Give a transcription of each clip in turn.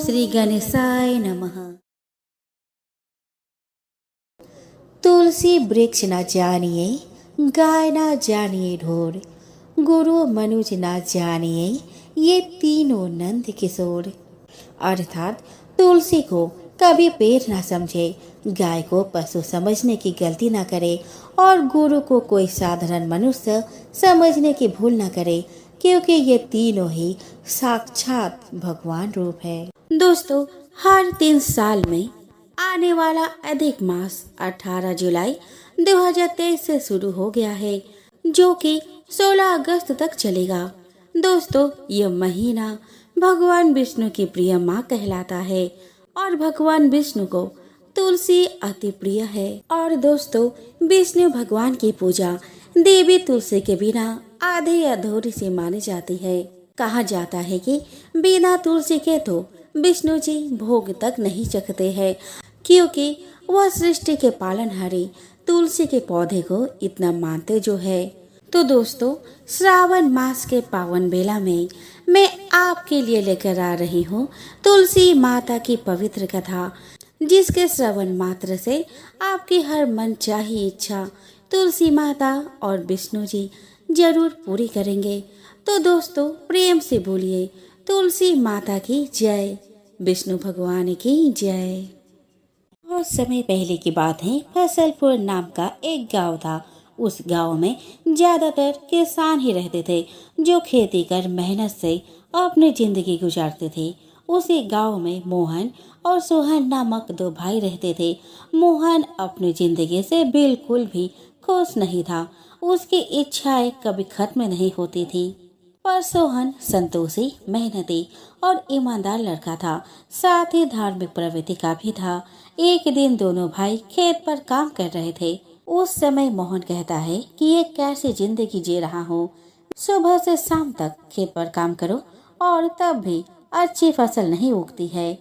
श्री गणेशाय नमः। तुलसी वृक्ष न जानिए, गाय न जानिए ढोर, गुरु मनुज न जानिए, ये तीनों नंद किशोर। अर्थात तुलसी को कभी पेड़ न समझे, गाय को पशु समझने की गलती न करे और गुरु को कोई साधारण मनुष्य समझने की भूल न करे, क्योंकि ये तीनों ही साक्षात भगवान रूप है। दोस्तों, हर 3 साल में आने वाला अधिक मास 18 जुलाई 2023 से शुरू हो गया है, जो कि 16 अगस्त तक चलेगा। दोस्तों, यह महीना भगवान विष्णु की प्रिय माँ कहलाता है और भगवान विष्णु को तुलसी अति प्रिय है। और दोस्तों, विष्णु भगवान की पूजा देवी तुलसी के बिना आधे अधूरी सी मानी जाती है। कहा जाता है कि बिना तुलसी के तो विष्णु जी भोग तक नहीं चखते हैं, क्योंकि वह सृष्टि के पालनहारी तुलसी के पौधे को इतना मानते जो है। तो दोस्तों, श्रावण मास के पावन बेला में मैं आपके लिए लेकर आ रही हूँ तुलसी माता की पवित्र कथा, जिसके श्रवण मात्र से आपकी हर मन चाही इच्छा तुलसी माता और विष्णु जी जरूर पूरी करेंगे। तो दोस्तों, प्रेम से बोलिए तुलसी माता की जय, विष्णु भगवान की जय। बहुत समय पहले की बात है, फसलपुर नाम का एक गांव था। उस गांव में ज्यादातर किसान ही रहते थे, जो खेती कर मेहनत से अपनी जिंदगी गुजारते थे। उसी गांव में मोहन और सोहन नामक 2 भाई रहते थे। मोहन अपनी जिंदगी से बिल्कुल भी खुश नहीं था। उसकी इच्छाएं कभी खत्म नहीं होती थी। पर सोहन संतोषी, मेहनती और ईमानदार लड़का था, साथ ही धार्मिक प्रवृत्ति का भी था। एक दिन दोनों भाई खेत पर काम कर रहे थे। उस समय मोहन कहता है कि ये कैसी जिंदगी जी रहा हूँ, सुबह से शाम तक खेत पर काम करो और तब भी अच्छी फसल नहीं उगती है।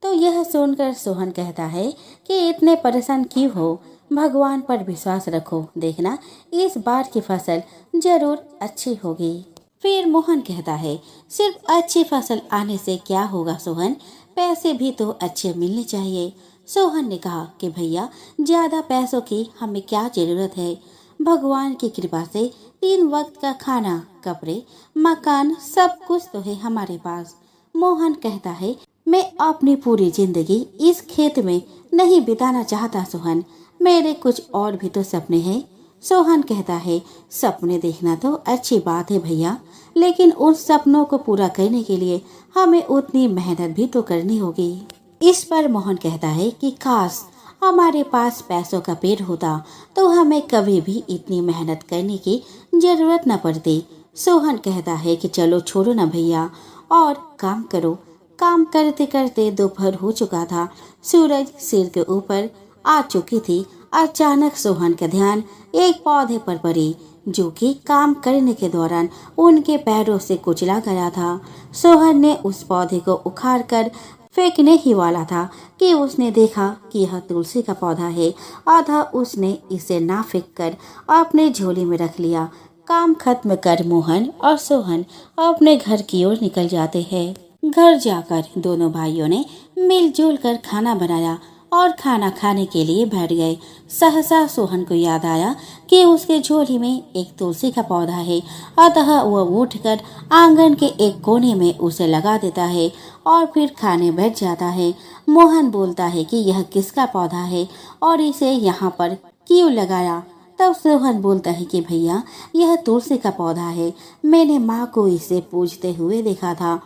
तो यह सुनकर सोहन कहता है कि इतने परेशान क्यों हो, भगवान पर विश्वास रखो, देखना इस बार की फसल जरूर अच्छी होगी। फिर मोहन कहता है, सिर्फ अच्छी फसल आने से क्या होगा सोहन, पैसे भी तो अच्छे मिलने चाहिए। सोहन ने कहा कि भैया, ज्यादा पैसों की हमें क्या जरूरत है, भगवान की कृपा से 3 वक्त का खाना, कपड़े, मकान सब कुछ तो है हमारे पास। मोहन कहता है, मैं अपनी पूरी जिंदगी इस खेत में नहीं बिताना चाहता सोहन, मेरे कुछ और भी तो सपने हैं। सोहन कहता है, सपने देखना तो अच्छी बात है भैया, लेकिन उन सपनों को पूरा करने के लिए हमें उतनी मेहनत भी तो करनी होगी। इस पर मोहन कहता है कि काश हमारे पास पैसों का पेड़ होता तो हमें कभी भी इतनी मेहनत करने की जरूरत न पड़ती। सोहन कहता है कि चलो छोड़ो ना भैया और काम करो। काम करते करते दोपहर हो चुका था, सूरज सिर के ऊपर आ चुकी थी। अचानक सोहन का ध्यान एक पौधे पर पड़ी, जो कि काम करने के दौरान उनके पैरों से कुचला गया था। सोहन ने उस पौधे को उखाड़कर फेंकने ही वाला था कि उसने देखा कि यह तुलसी का पौधा है। आधा उसने इसे ना फेंककर अपने झोली में रख लिया। काम खत्म कर मोहन और सोहन अपने घर की ओर निकल जाते हैं। घर जाकर दोनों भाइयों ने मिलजुल कर खाना बनाया और खाना खाने के लिए बैठ गए। सहसा सोहन को याद आया कि उसके झोली में एक तुलसी का पौधा है, अतः वह उठकर आंगन के एक कोने में उसे लगा देता है और फिर खाने बैठ जाता है। मोहन बोलता है कि यह किसका पौधा है और इसे यहाँ पर क्यों लगाया। तब सोहन बोलता है कि भैया, यह तुलसी का पौधा है, मैंने माँ को इसे पूजते हुए देखा था।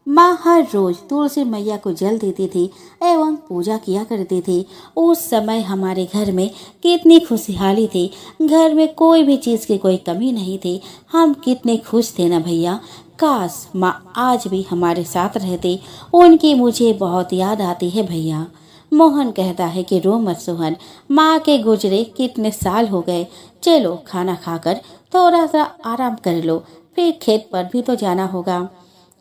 माँ हर रोज तुलसी मैया को जल देती थी एवं पूजा किया करती थी। उस समय हमारे घर में कितनी खुशहाली थी, घर में कोई भी चीज की कोई कमी नहीं थी, हम कितने खुश थे ना भैया। काश माँ आज भी हमारे साथ रहती, उनकी मुझे बहुत याद आती है भैया। मोहन कहता है कि रो मत सोहन, माँ के गुजरे कितने साल हो गए, चलो खाना खाकर थोड़ा सा आराम कर लो, फिर खेत पर भी तो जाना होगा।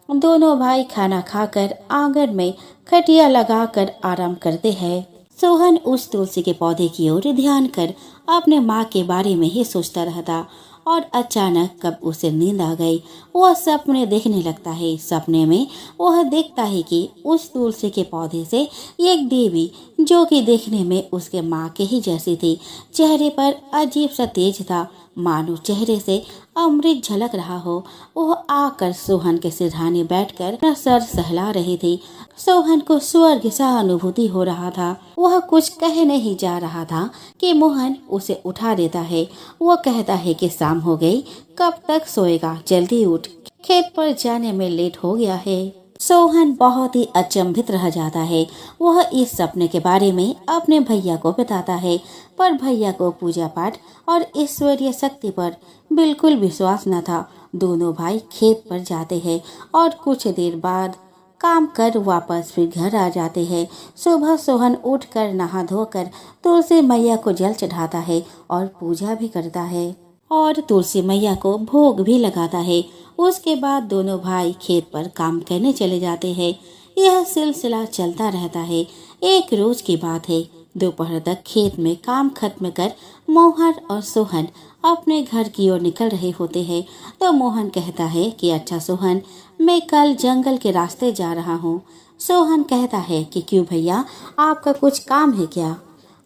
दोनों भाई खाना खाकर आंगन में खटिया लगाकर आराम करते हैं। सोहन उस तुलसी के पौधे की ओर ध्यान कर अपने माँ के बारे में ही सोचता रहता और अचानक कब उसे नींद आ गई। वह सपने देखने लगता है। सपने में वह देखता है कि उस तुलसी के पौधे से एक देवी, जो कि देखने में उसके माँ के ही जैसी थी, चेहरे पर अजीब सा तेज था, मानो चेहरे से अमृत झलक रहा हो। वह आकर सोहन के सिरहाने बैठकर अपना सर सहला रही थी। सोहन को स्वर्ग सा अनुभूति हो रहा था। वह कुछ कह नहीं जा रहा था कि मोहन उसे उठा देता है। वह कहता है कि शाम हो गई, कब तक सोएगा, जल्दी उठ, खेत पर जाने में लेट हो गया है। सोहन बहुत ही अचंभित रह जाता है। वह इस सपने के बारे में अपने भैया को बताता है, पर भैया को पूजा पाठ और ईश्वरीय शक्ति पर बिल्कुल विश्वास न था। दोनों भाई खेत पर जाते हैं और कुछ देर बाद काम कर वापस फिर घर आ जाते हैं। सुबह सोहन उठकर नहा धोकर तुलसी मैया को जल चढ़ाता है और पूजा भी करता है और तुलसी मैया को भोग भी लगाता है। उसके बाद दोनों भाई खेत पर काम करने चले जाते हैं। यह सिलसिला चलता रहता है। एक रोज की बात है, दोपहर तक खेत में काम खत्म कर मोहन और सोहन अपने घर की ओर निकल रहे होते हैं। तो मोहन कहता है कि अच्छा सोहन, मैं कल जंगल के रास्ते जा रहा हूँ। सोहन कहता है कि क्यों भैया, आपका कुछ काम है क्या?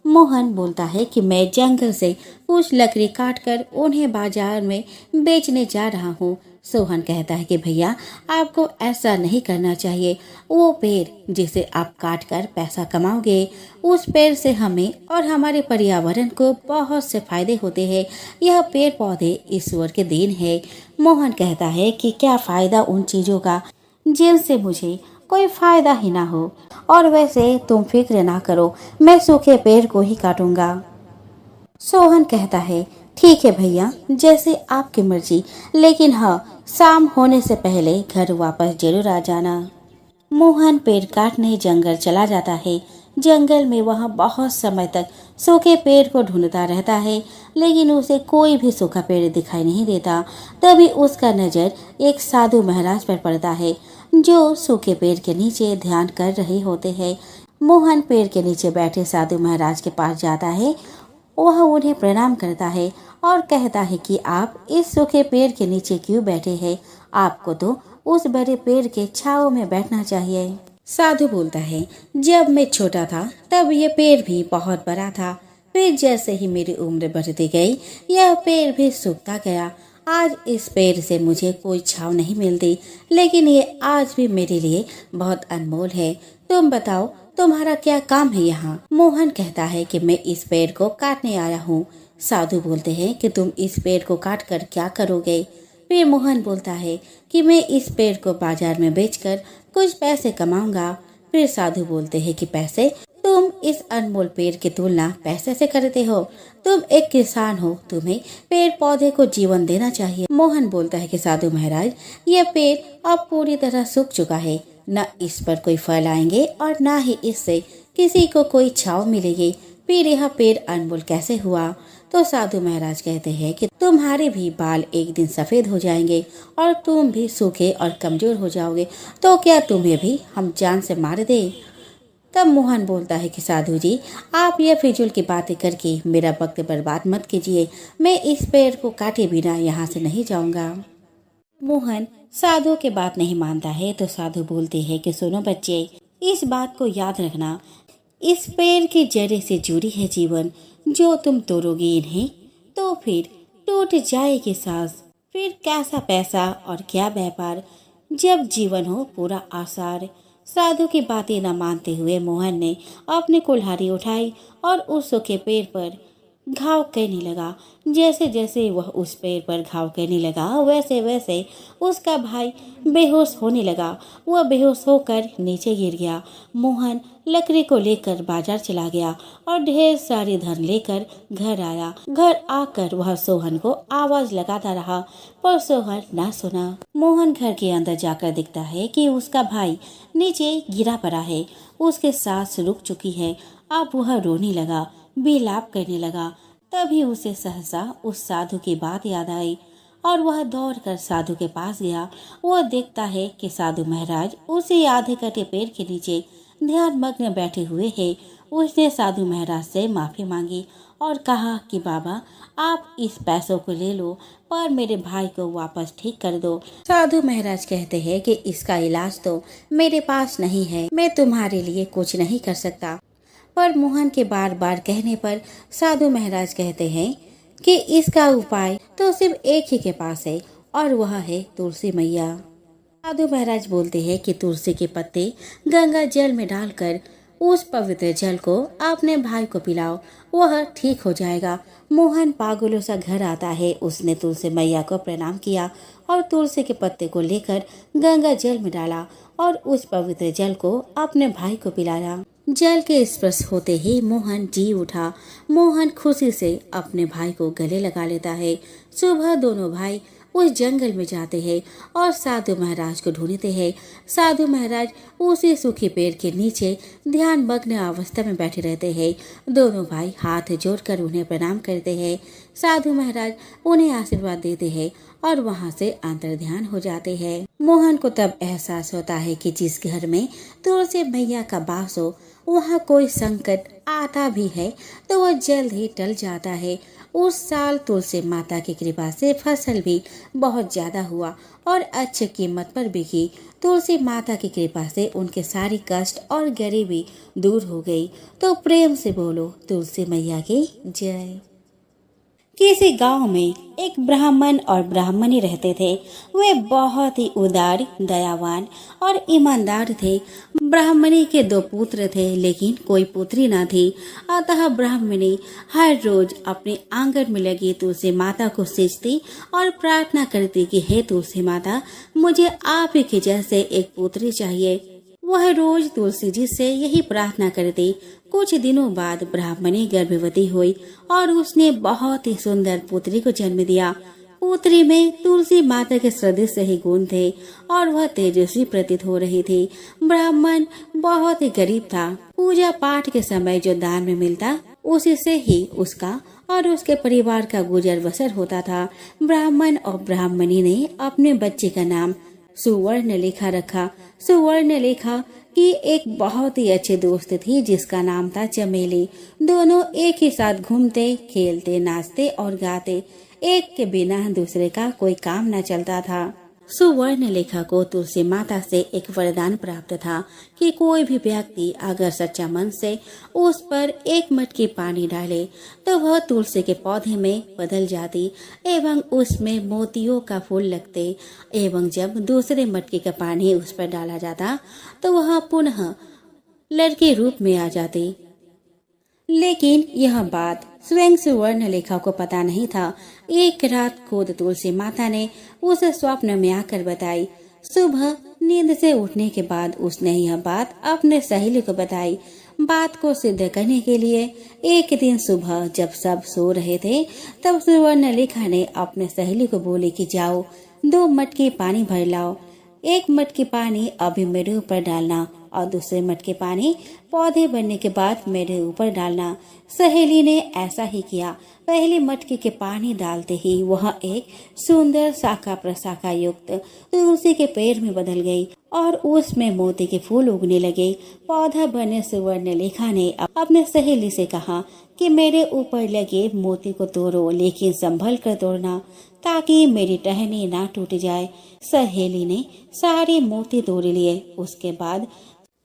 मोहन बोलता है कि मैं जंगल से कुछ लकड़ी काटकर उन्हें बाजार में बेचने जा रहा हूँ। सोहन कहता है कि भैया, आपको ऐसा नहीं करना चाहिए। वो पेड़ जिसे आप काट कर पैसा कमाओगे, उस पेड़ से हमें और हमारे पर्यावरण को बहुत से फायदे होते हैं। यह पेड़ पौधे ईश्वर के देन है। मोहन कहता है कि क्या फायदा उन चीजों का जिनसे मुझे कोई फायदा ही ना हो। और वैसे तुम फिक्र ना करो, मैं सूखे पेड़ को ही काटूंगा। सोहन कहता है ठीक है भैया, जैसे आपकी मर्जी, लेकिन हाँ, शाम होने से पहले घर वापस जरूर आ जाना। मोहन पेड़ काटने जंगल चला जाता है। जंगल में वह बहुत समय तक सूखे पेड़ को ढूंढता रहता है, लेकिन उसे कोई भी सूखा पेड़ दिखाई नहीं देता। तभी उसका नजर एक साधु महाराज पर पड़ता है, जो सूखे पेड़ के नीचे ध्यान कर रहे होते हैं। मोहन पेड़ के नीचे बैठे साधु महाराज के पास जाता है। वह उन्हें प्रणाम करता है और कहता है कि आप इस सूखे पेड़ के नीचे क्यों बैठे हैं? आपको तो उस बड़े पेड़ के छांव में बैठना चाहिए। साधु बोलता है, जब मैं छोटा था तब ये पेड़ भी बहुत बड़ा था, फिर जैसे ही मेरी उम्र बढ़ती गई, यह पेड़ भी सूखता गया। आज इस पेड़ से मुझे कोई छांव नहीं मिलती, लेकिन ये आज भी मेरे लिए बहुत अनमोल है। तुम बताओ, तुम्हारा क्या काम है यहाँ? मोहन कहता है कि मैं इस पेड़ को काटने आया हूँ। साधु बोलते हैं कि तुम इस पेड़ को काट कर क्या करोगे? फिर मोहन बोलता है कि मैं इस पेड़ को बाजार में बेचकर कुछ पैसे कमाऊंगा। फिर साधु बोलते हैं कि पैसे? तुम इस अनमोल पेड़ की तुलना पैसे से करते हो? तुम एक किसान हो, तुम्हें पेड़ पौधे को जीवन देना चाहिए। मोहन बोलता है कि साधु महाराज, यह पेड़ अब पूरी तरह सूख चुका है, न इस पर कोई फल आएंगे और न ही इससे किसी को कोई छांव मिलेगी। फिर यह पेड़ अनमोल कैसे हुआ? तो साधु महाराज कहते हैं कि तुम्हारे भी बाल एक दिन सफेद हो जाएंगे और तुम भी सूखे और कमजोर हो जाओगे, तो क्या तुम्हें भी हम जान से मार दे? तब मोहन बोलता है कि साधु जी, आप यह फिजूल की बातें करके मेरा वक्त बर्बाद मत कीजिए। मैं इस पेड़ को काटे बिना यहाँ से नहीं जाऊंगा। मोहन साधु के बात नहीं मानता है, तो साधु बोलते हैं कि सुनो बच्चे, इस बात को याद रखना, इस पेड़ की जड़े से जुड़ी है जीवन। जो तुम तोड़ोगे इन्हें तो फिर टूट जाएगी सांस। फिर कैसा पैसा और क्या व्यापार, जब जीवन हो पूरा आसार। साधु की बातें न मानते हुए मोहन ने अपनी कुल्हाड़ी उठाई और उस सूखे पेड़ पर घाव करने लगा। जैसे जैसे वह उस पेड़ पर घाव करने लगा, वैसे वैसे उसका भाई बेहोश होने लगा। वह बेहोश होकर नीचे गिर गया। मोहन लकड़ी को लेकर बाजार चला गया और ढेर सारी धन लेकर घर आया। घर आकर वह सोहन को आवाज लगाता रहा, पर सोहन ना सुना। मोहन घर के अंदर जाकर देखता है कि उसका भाई नीचे गिरा पड़ा है, उसके सांस रुक चुकी है। अब वह रोने लगा, विलाप करने लगा। तभी उसे सहसा उस साधु की बात याद आई और वह दौड़कर साधु के पास गया। वह देखता है कि साधु महाराज उसी आधे कटे पेड़ के नीचे ध्यान मग्न बैठे हुए हैं। उसने साधु महाराज से माफी मांगी और कहा कि बाबा आप इस पैसों को ले लो पर मेरे भाई को वापस ठीक कर दो। साधु महाराज कहते हैं कि इसका इलाज तो मेरे पास नहीं है, मैं तुम्हारे लिए कुछ नहीं कर सकता। पर मोहन के बार बार कहने पर साधु महाराज कहते हैं कि इसका उपाय तो सिर्फ एक ही के पास है और वह है तुलसी मैया। साधु महाराज बोलते हैं कि तुलसी के पत्ते गंगा जल में डालकर उस पवित्र जल को अपने भाई को पिलाओ, वह ठीक हो जाएगा। मोहन पागलों सा घर आता है। उसने तुलसी मैया को प्रणाम किया और तुलसी के पत्ते को लेकर गंगा जल में डाला और उस पवित्र जल को अपने भाई को पिलाया। जल के स्पर्श होते ही मोहन जी उठा। मोहन खुशी से अपने भाई को गले लगा लेता है। सुबह दोनों भाई उस जंगल में जाते हैं और साधु महाराज को ढूंढते हैं। साधु महाराज उसी सूखे पेड़ के नीचे ध्यान मग्न अवस्था में बैठे रहते हैं। दोनों भाई हाथ जोड़कर उन्हें प्रणाम करते हैं। साधु महाराज उन्हें आशीर्वाद देते हैं और वहां से अंतर्ध्यान हो जाते हैं। मोहन को तब एहसास होता है कि जिस घर में तुलसी मैया का वास हो वहाँ कोई संकट आता भी है तो वह जल्द ही टल जाता है। उस साल तुलसी माता की कृपा से फसल भी बहुत ज्यादा हुआ और अच्छे कीमत पर बिकी। तुलसी माता की कृपा से उनके सारी कष्ट और गरीबी दूर हो गई। तो प्रेम से बोलो तुलसी मैया की जय। किसी गांव में एक ब्राह्मण और ब्राह्मणी रहते थे। वे बहुत ही उदार, दयावान और ईमानदार थे। ब्राह्मणी के 2 पुत्र थे लेकिन कोई पुत्री न थी। अतः ब्राह्मणी हर रोज अपने आंगन में लगी तुलसी माता को सींचती और प्रार्थना करती कि हे तुलसी माता, मुझे आप ही के जैसे एक पुत्री चाहिए। वह रोज तुलसी जी से यही प्रार्थना करती। कुछ दिनों बाद ब्राह्मणी गर्भवती हुई और उसने बहुत ही सुंदर पुत्री को जन्म दिया। पुत्री में तुलसी माता के सदृश ही गुण थे और वह तेजस्वी प्रतीत हो रही थी। ब्राह्मण बहुत ही गरीब था। पूजा पाठ के समय जो दान में मिलता उसी से ही उसका और उसके परिवार का गुजर बसर होता था। ब्राह्मण और ब्राह्मणी ने अपने बच्चे का नाम सुवर्णलेखा रखा। सुवर्णलेखा की एक बहुत ही अच्छे दोस्त थी जिसका नाम था चमेली। दोनों एक ही साथ घूमते, खेलते, नाचते और गाते। एक के बिना दूसरे का कोई काम न चलता था। सुवर्णलेखा को तुलसी माता से एक वरदान प्राप्त था कि कोई भी व्यक्ति अगर सच्चा मन से उस पर एक मटकी पानी डाले तो वह तुलसी के पौधे में बदल जाती एवं उसमें मोतियों का फूल लगते एवं जब दूसरे मटकी का पानी उस पर डाला जाता तो वह पुनः लड़के रूप में आ जाती। लेकिन यह बात स्वयं सुवर्णलेखा को पता नहीं था। एक रात खुद तुलसी माता ने उसे स्वप्न में आकर बताई। सुबह नींद से उठने के बाद उसने यह बात अपने सहेली को बताई। बात को सिद्ध करने के लिए एक दिन सुबह जब सब सो रहे थे तब सुवर्णलेखा ने अपने सहेली को बोली कि जाओ 2 मटकी पानी भर लाओ। एक मटकी पानी अभी मेरे ऊपर डालना और दूसरे मटके पानी पौधे बनने के बाद मेरे ऊपर डालना। सहेली ने ऐसा ही किया। पहले मटके के पानी डालते ही वह एक सुंदर शाखा प्रशाखा युक्त तुलसी के पेड़ में बदल गई और उसमें मोती के फूल उगने लगे। पौधा बने सुवर्णलेखा ने अपने सहेली से कहा कि मेरे ऊपर लगे मोती को तोड़ो लेकिन संभल कर तोड़ना ताकि मेरी टहनी ना टूट जाए। सहेली ने सारे मोती तोड़ लिए। उसके बाद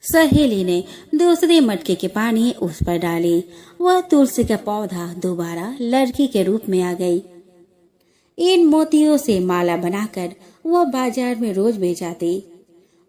सहेली ने दूसरे मटके के पानी उस पर डाली। वह तुलसी का पौधा दोबारा लड़की के रूप में आ गई। इन मोतियों से माला बनाकर वह बाजार में रोज बेच आती।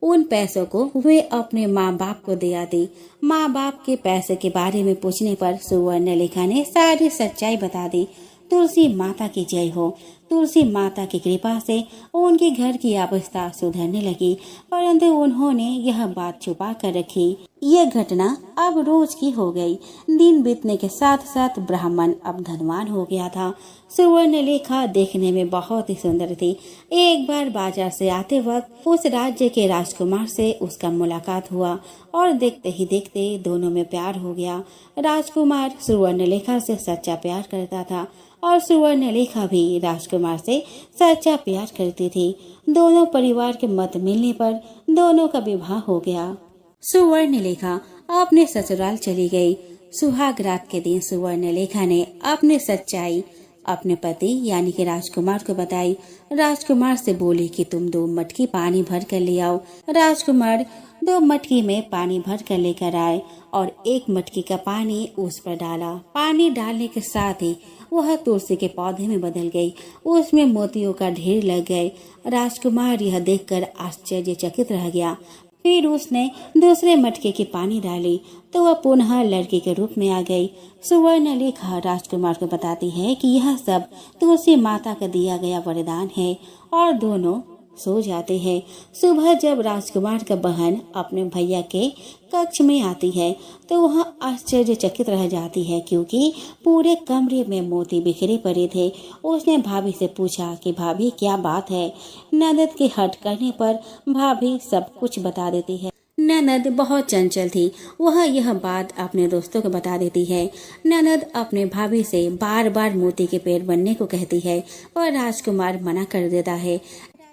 उन पैसों को वे अपने माँ बाप को दे आती। माँ बाप के पैसे के बारे में पूछने पर सुवर्णलेखा ने सारी सच्चाई बता दी। तुलसी माता की जय हो। तुलसी माता की कृपा से उनके घर की अवस्था सुधरने लगी, परंतु उन्होंने यह बात छुपा कर रखी। यह घटना अब रोज की हो गई। दिन बीतने के साथ साथ ब्राह्मण अब धनवान हो गया था। सुवर्णलेखा देखने में बहुत ही सुंदर थी। एक बार बाजार से आते वक्त उस राज्य के राजकुमार से उसका मुलाकात हुआ और देखते ही देखते दोनों में प्यार हो गया। राजकुमार सुवर्णलेखा से सच्चा प्यार करता था और सुवर्णलेखा भी राजकुमार से सच्चा प्यार करती थी। दोनों परिवार के मत मिलने पर दोनों का विवाह हो गया। सुवर्णलेखा अपने ससुराल चली गई। सुहाग रात के दिन सुवर्णलेखा ने अपनी सच्चाई अपने पति यानी कि राजकुमार को बताई। राजकुमार से बोली कि तुम 2 मटकी पानी भर कर ले आओ। राजकुमार 2 मटकी में पानी भर कर लेकर आए और 1 मटकी का पानी उस पर डाला। पानी डालने के साथ ही वह तुलसी के पौधे में बदल गई। उसमें मोतियों का ढेर लग गए। राजकुमार यह देखकर आश्चर्यचकित रह गया। फिर उसने दूसरे मटके की पानी डाली तो वह पुनः लड़की के रूप में आ गई। सुवर्णलेखा राजकुमार को बताती है कि यह सब तुलसी माता का दिया गया वरदान है और दोनों सो जाते हैं। सुबह जब राजकुमार का बहन अपने भैया के कक्ष में आती है तो वह आश्चर्यचकित रह जाती है क्योंकि पूरे कमरे में मोती बिखरे पड़े थे। उसने भाभी से पूछा कि भाभी क्या बात है। ननद के हट करने पर भाभी सब कुछ बता देती है। ननद बहुत चंचल थी। वह यह बात अपने दोस्तों को बता देती है। ननद अपने भाभी से बार बार मोती के पेड़ बनने को कहती है पर राजकुमार मना कर देता है।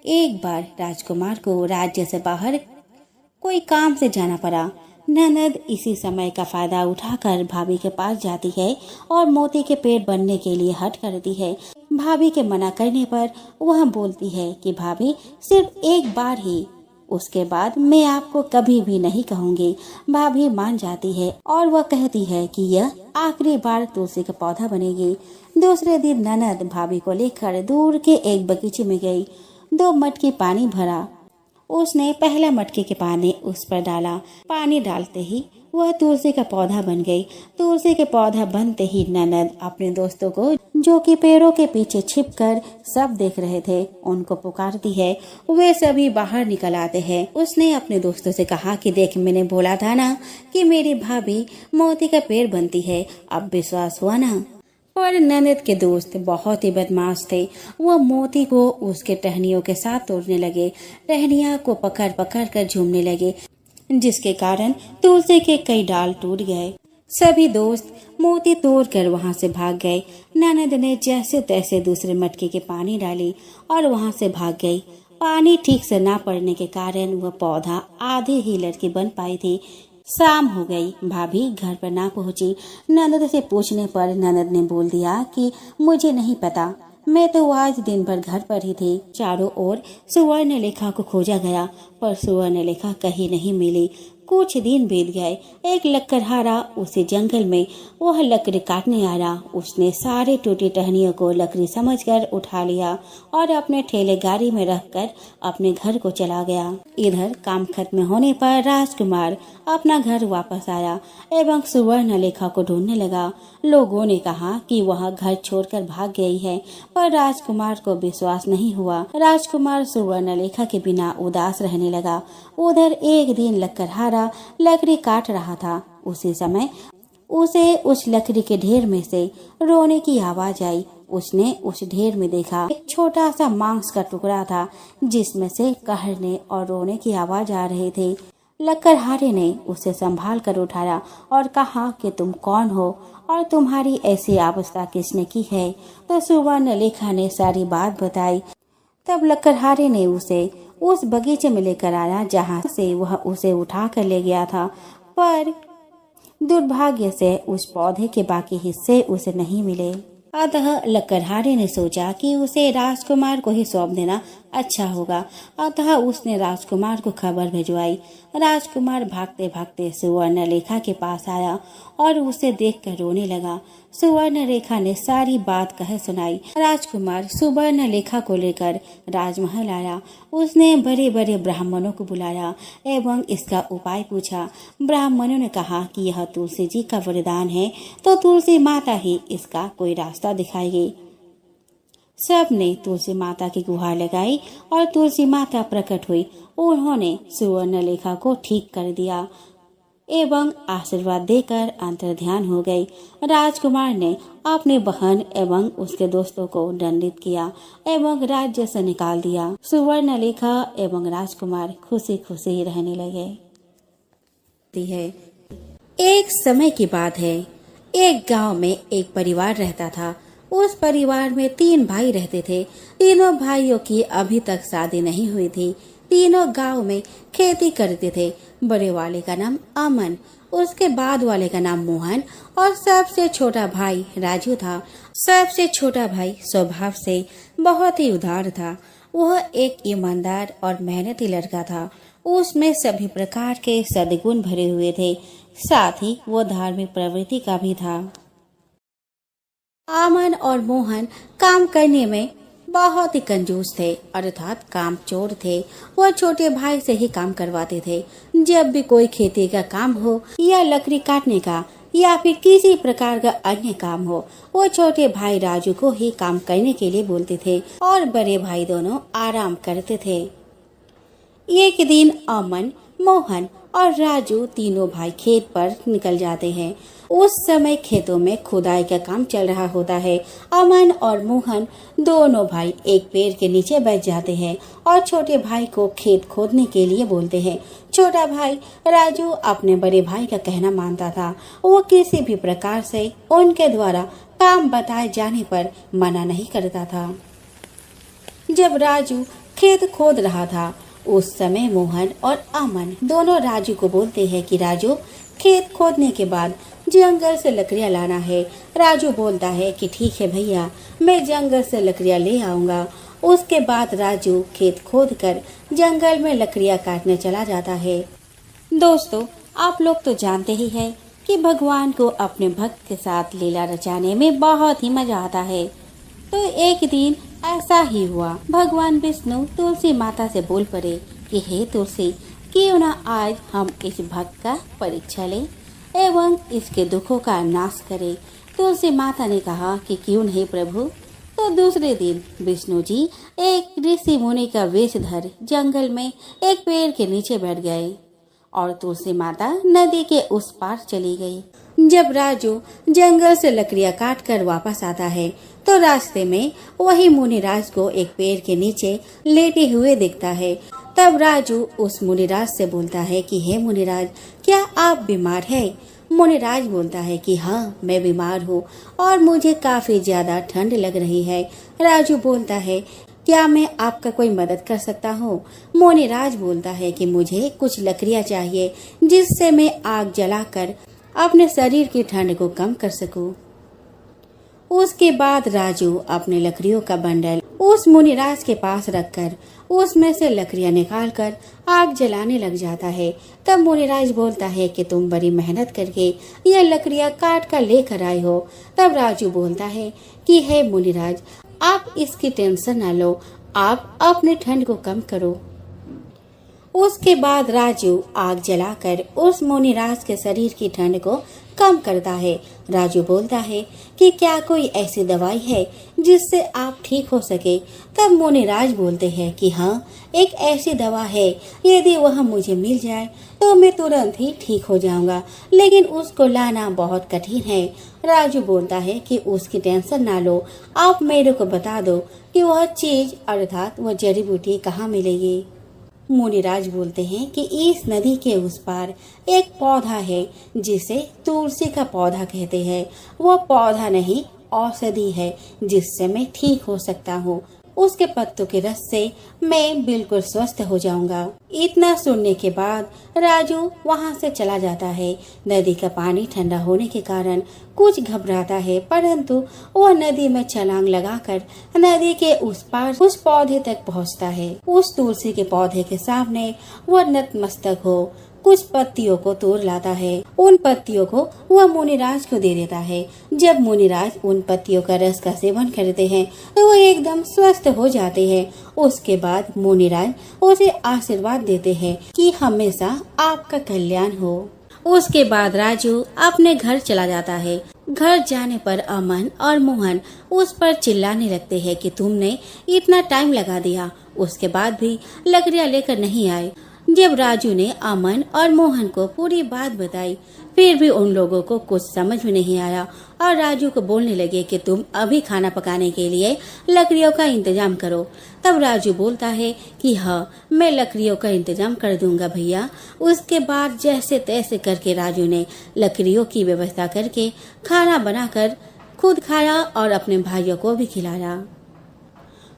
एक बार राजकुमार को राज्य से बाहर कोई काम से जाना पड़ा। ननद इसी समय का फायदा उठाकर भाभी के पास जाती है और मोती के पेड़ बनने के लिए हट करती है। भाभी के मना करने पर वह बोलती है कि भाभी सिर्फ एक बार ही, उसके बाद मैं आपको कभी भी नहीं कहूँगी। भाभी मान जाती है और वह कहती है कि यह आखिरी बार तुलसी का पौधा बनेगी। दूसरे दिन ननद भाभी को लेकर दूर के एक बगीचे में गई। 2 मटकी पानी भरा। उसने पहला मटके के पानी उस पर डाला। पानी डालते ही वह तुलसी का पौधा बन गई। तुलसी के पौधा बनते ही ननद अपने दोस्तों को, जो कि पेड़ों के पीछे छिपकर सब देख रहे थे, उनको पुकारती है। वे सभी बाहर निकल आते हैं। उसने अपने दोस्तों से कहा कि देख, मैंने बोला था ना कि मेरी भाभी मोती का पेड़ बनती है, अब विश्वास हुआ ना। पर ननद के दोस्त बहुत ही बदमाश थे। वो मोती को उसके टहनियों के साथ तोड़ने लगे। टहनियां को पकड़ पकड़ कर झूमने लगे, जिसके कारण तुलसी के कई डाल टूट गए। सभी दोस्त मोती तोड़कर वहां से भाग गए। ननद ने जैसे तैसे दूसरे मटके के पानी डाली और वहां से भाग गई। पानी ठीक से ना पड़ने के कारण वह पौधा आधे ही लड़की बन पाई थी। शाम हो गई। भाभी घर पर ना पहुंची। ननद से पूछने पर ननद ने बोल दिया कि मुझे नहीं पता, मैं तो आज दिन भर घर पर ही थी। चारों ओर सुवर्णलेखा को खोजा गया पर सुवर्णलेखा कहीं नहीं मिली। कुछ दिन बीत गए। एक लकड़हारा उसी जंगल में वह लकड़ी काटने आया। उसने सारे टूटी टहनियों को लकड़ी समझकर उठा लिया और अपने ठेले गाड़ी में रखकर अपने घर को चला गया। इधर काम खत्म होने पर राजकुमार अपना घर वापस आया एवं सुवर्णलेखा को ढूंढने लगा। लोगों ने कहा कि वह घर छोड़कर भाग गई है, पर राजकुमार को विश्वास नहीं हुआ। राजकुमार सुवर्णलेखा के बिना उदास रहने लगा। उधर एक दिन लकड़हारा लकड़ी काट रहा था। उसी समय उसे उस लकड़ी के ढेर में से रोने की आवाज आई। उसने उस ढेर में देखा एक छोटा सा मांस का टुकड़ा था, जिसमें से कहरने और रोने की आवाज आ रही थी। लकड़हारे ने उसे संभाल कर उठाया और कहा कि तुम कौन हो और तुम्हारी ऐसी अवस्था किसने की है। तो सुवर्णलेखा ने सारी बात बताई। तब लकड़हारे ने उसे उस बगीचे में लेकर आया जहाँ से वह उसे उठा कर ले गया था, पर दुर्भाग्य से उस पौधे के बाकी हिस्से उसे नहीं मिले। अतः लकड़हारे ने सोचा कि उसे राजकुमार को ही सौंप देना अच्छा होगा। अतः उसने राजकुमार को खबर भिजवाई। राजकुमार भागते भागते सुवर्णलेखा के पास आया और उसे देखकर रोने लगा। सुवर्णलेखा ने सारी बात कह सुनाई। राजकुमार सुवर्णलेखा को लेकर राजमहल आया। उसने बड़े बड़े ब्राह्मणों को बुलाया एवं इसका उपाय पूछा। ब्राह्मणों ने कहा कि यह तुलसी जी का वरदान है, तो तुलसी माता ही इसका कोई रास्ता दिखाएगी। सब ने तुलसी माता की गुहार लगाई और तुलसी माता प्रकट हुई। उन्होंने सुवर्णलेखा को ठीक कर दिया एवं आशीर्वाद देकर अंतर्ध्यान हो गई। राजकुमार ने अपनी बहन एवं उसके दोस्तों को दंडित किया एवं राज्य से निकाल दिया। सुवर्णलेखा एवं राजकुमार खुशी खुशी रहने लगे। एक समय की बात है। एक गांव में एक परिवार रहता था। उस परिवार में 3 भाई रहते थे। तीनों भाइयों की अभी तक शादी नहीं हुई थी। तीनों गांव में खेती करते थे। बड़े वाले का नाम अमन, उसके बाद वाले का नाम मोहन और सबसे छोटा भाई राजू था। सबसे छोटा भाई स्वभाव से बहुत ही उदार था। वह एक ईमानदार और मेहनती लड़का था। उसमें सभी प्रकार के सद्गुण भरे हुए थे। साथ ही वो धार्मिक प्रवृत्ति का भी था। अमन और मोहन काम करने में बहुत ही कंजूस थे, अर्थात काम चोर थे। वह छोटे भाई से ही काम करवाते थे। जब भी कोई खेती का काम हो या लकड़ी काटने का या फिर किसी प्रकार का अन्य काम हो, वो छोटे भाई राजू को ही काम करने के लिए बोलते थे और बड़े भाई दोनों आराम करते थे। एक दिन अमन, मोहन और राजू तीनों भाई खेत पर निकल जाते हैं। उस समय खेतों में खुदाई का काम चल रहा होता है। अमन और मोहन दोनों भाई एक पेड़ के नीचे बैठ जाते हैं और छोटे भाई को खेत खोदने के लिए बोलते हैं। छोटा भाई राजू अपने बड़े भाई का कहना मानता था। वो किसी भी प्रकार से उनके द्वारा काम बताए जाने पर मना नहीं करता था। जब राजू खेत खोद रहा था, उस समय मोहन और अमन दोनों राजू को बोलते हैं कि राजू, खेत खोदने के बाद जंगल से लकड़ियाँ लाना है। राजू बोलता है कि ठीक है भैया, मैं जंगल से लकड़ियाँ ले आऊँगा। उसके बाद राजू खेत खोदकर जंगल में लकड़ियाँ काटने चला जाता है। दोस्तों, आप लोग तो जानते ही हैं कि भगवान को अपने भक्त के साथ लीला रचाने में बहुत ही मजा आता है। तो एक दिन ऐसा ही हुआ। भगवान विष्णु तुलसी माता से बोल पड़े कि हे तुलसी, क्यों ना आज हम इस भक्त का परीक्षा लें एवं इसके दुखों का नाश करें। तुलसी माता ने कहा कि क्यों नहीं प्रभु। तो दूसरे दिन विष्णु जी एक ऋषि मुनि का वेश धर जंगल में एक पेड़ के नीचे बैठ गए और तुलसी माता नदी के उस पार चली गई। जब राजू जंगल से लकड़ियां काट कर वापस आता है तो रास्ते में वही मुनिराज को एक पेड़ के नीचे लेटे हुए दिखता है। तब राजू उस मुनिराज से बोलता है कि हे मुनिराज, क्या आप बीमार हैं? मुनिराज बोलता है कि हाँ, मैं बीमार हूँ और मुझे काफी ज्यादा ठंड लग रही है। राजू बोलता है, क्या मैं आपका कोई मदद कर सकता हूँ? मुनिराज बोलता है कि मुझे कुछ लकड़ियाँ चाहिए जिससे मैं आग जलाकर अपने शरीर की ठंड को कम कर सकूं। उसके बाद राजू अपने लकड़ियों का बंडल उस मुनिराज के पास रखकर उसमें से लकड़ियां निकालकर आग जलाने लग जाता है। तब मुनिराज बोलता है कि तुम बड़ी मेहनत करके यह लकड़ियां काट कर लेकर आए हो। तब राजू बोलता है कि हे मुनिराज, आप इसकी टेंशन न लो, आप अपने ठंड को कम करो। उसके बाद राजू आग जलाकर उस मुनिराज के शरीर की ठंड को कम करता है। राजू बोलता है कि क्या कोई ऐसी दवाई है जिससे आप ठीक हो सके? तब मुनिराज बोलते हैं कि हाँ, एक ऐसी दवा है, यदि वह मुझे मिल जाए तो मैं तुरंत ही ठीक हो जाऊंगा, लेकिन उसको लाना बहुत कठिन है। राजू बोलता है कि उसकी टेंशन ना लो, आप मेरे को बता दो कि वह चीज अर्थात वह जड़ी बूटी कहाँ मिलेगी। मुनिराज बोलते हैं कि इस नदी के उस पार एक पौधा है जिसे तुलसी का पौधा कहते हैं। वह पौधा नहीं, औषधि है जिससे मैं ठीक हो सकता हूँ। उसके पत्तों के रस से मैं बिल्कुल स्वस्थ हो जाऊंगा। इतना सुनने के बाद राजू वहाँ से चला जाता है। नदी का पानी ठंडा होने के कारण कुछ घबराता है, परंतु वह नदी में छलांग लगाकर नदी के उस पार उस पौधे तक पहुँचता है। उस तुलसी के पौधे के सामने वह नतमस्तक हो कुछ पत्तियों को तोड़ लाता है। उन पत्तियों को वह मुनिराज को दे देता है। जब मुनिराज उन पत्तियों का रस का सेवन करते हैं तो वह एकदम स्वस्थ हो जाते हैं। उसके बाद मुनिराज उसे आशीर्वाद देते हैं कि हमेशा आपका कल्याण हो। उसके बाद राजू अपने घर चला जाता है। घर जाने पर अमन और मोहन उस पर चिल्लाने लगते हैं कि तुमने इतना टाइम लगा दिया, उसके बाद भी लकड़ियाँ लेकर नहीं आए। जब राजू ने अमन और मोहन को पूरी बात बताई, फिर भी उन लोगों को कुछ समझ में नहीं आया और राजू को बोलने लगे कि तुम अभी खाना पकाने के लिए लकड़ियों का इंतजाम करो। तब राजू बोलता है कि हाँ, मैं लकड़ियों का इंतजाम कर दूंगा भैया। उसके बाद जैसे तैसे करके राजू ने लकड़ियों की व्यवस्था करके खाना बनाकर खुद खाया और अपने भाइयों को भी खिलाया।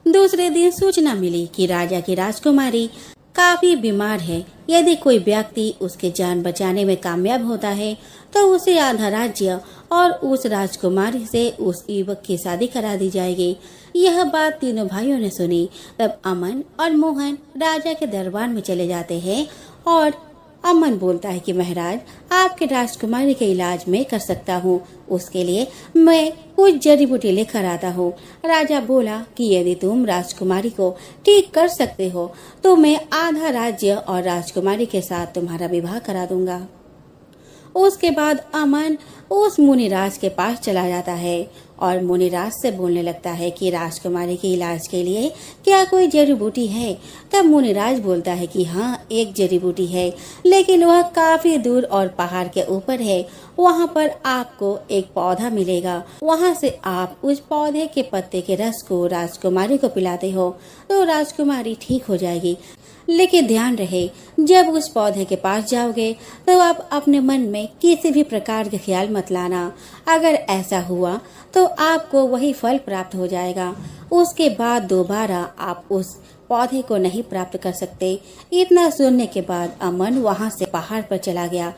दूसरे दिन सूचना मिली कि राजा की राजकुमारी काफी बीमार है। यदि कोई व्यक्ति उसके जान बचाने में कामयाब होता है तो उसे आधा राज्य और उस राजकुमारी से उस युवक की शादी करा दी जाएगी। यह बात तीनों भाइयों ने सुनी। तब अमन और मोहन राजा के दरबार में चले जाते हैं और अमन बोलता है कि महाराज, आपके राजकुमारी के इलाज में कर सकता हूँ, उसके लिए मैं कुछ जड़ी बूटी लेकर आता हूँ। राजा बोला कि यदि तुम राजकुमारी को ठीक कर सकते हो तो मैं आधा राज्य और राजकुमारी के साथ तुम्हारा विवाह करा दूंगा। उसके बाद अमन उस मुनिराज के पास चला जाता है और मुनिराज से बोलने लगता है कि राजकुमारी के इलाज के लिए क्या कोई जड़ी बूटी है। तब मुनिराज बोलता है कि हाँ, एक जड़ी बूटी है, लेकिन वह काफी दूर और पहाड़ के ऊपर है। वहाँ पर आपको एक पौधा मिलेगा, वहाँ से आप उस पौधे के पत्ते के रस को राजकुमारी को पिलाते हो तो राजकुमारी ठीक हो जाएगी। लेकिन ध्यान रहे, जब उस पौधे के पास जाओगे तो आप अपने मन में किसी भी प्रकार के ख्याल मत लाना। अगर ऐसा हुआ तो आपको वही फल प्राप्त हो जाएगा। उसके बाद दोबारा आप उस पौधे को नहीं प्राप्त कर सकते। इतना सुनने के बाद अमन वहां से पहाड़ पर चला गया।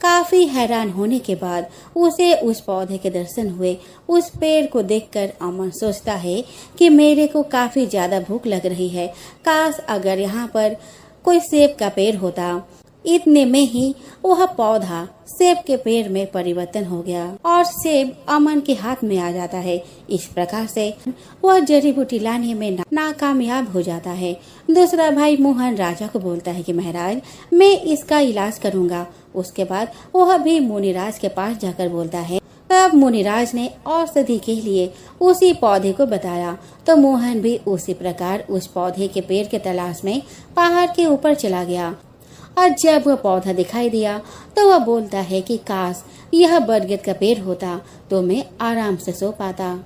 काफी हैरान होने के बाद उसे उस पौधे के दर्शन हुए। उस पेड़ को देखकर अमन सोचता है कि मेरे को काफी ज्यादा भूख लग रही है, काश अगर यहाँ पर कोई सेब का पेड़ होता। इतने में ही वह पौधा सेब के पेड़ में परिवर्तन हो गया और सेब अमन के हाथ में आ जाता है। इस प्रकार से वह जड़ी बूटी लाने में नाकामयाब हो जाता है। दूसरा भाई मोहन राजा को बोलता है कि महाराज, मैं इसका इलाज करूंगा। उसके बाद वह भी मुनिराज के पास जाकर बोलता है। तब मुनिराज ने औषधि के लिए उसी पौधे को बताया तो मोहन भी उसी प्रकार उस पौधे के पेड़ के तलाश में पहाड़ के ऊपर चला गया। और जब वह पौधा दिखाई दिया तो वह बोलता है कि काश यह बरगद का पेड़ होता तो मैं आराम से सो पाता।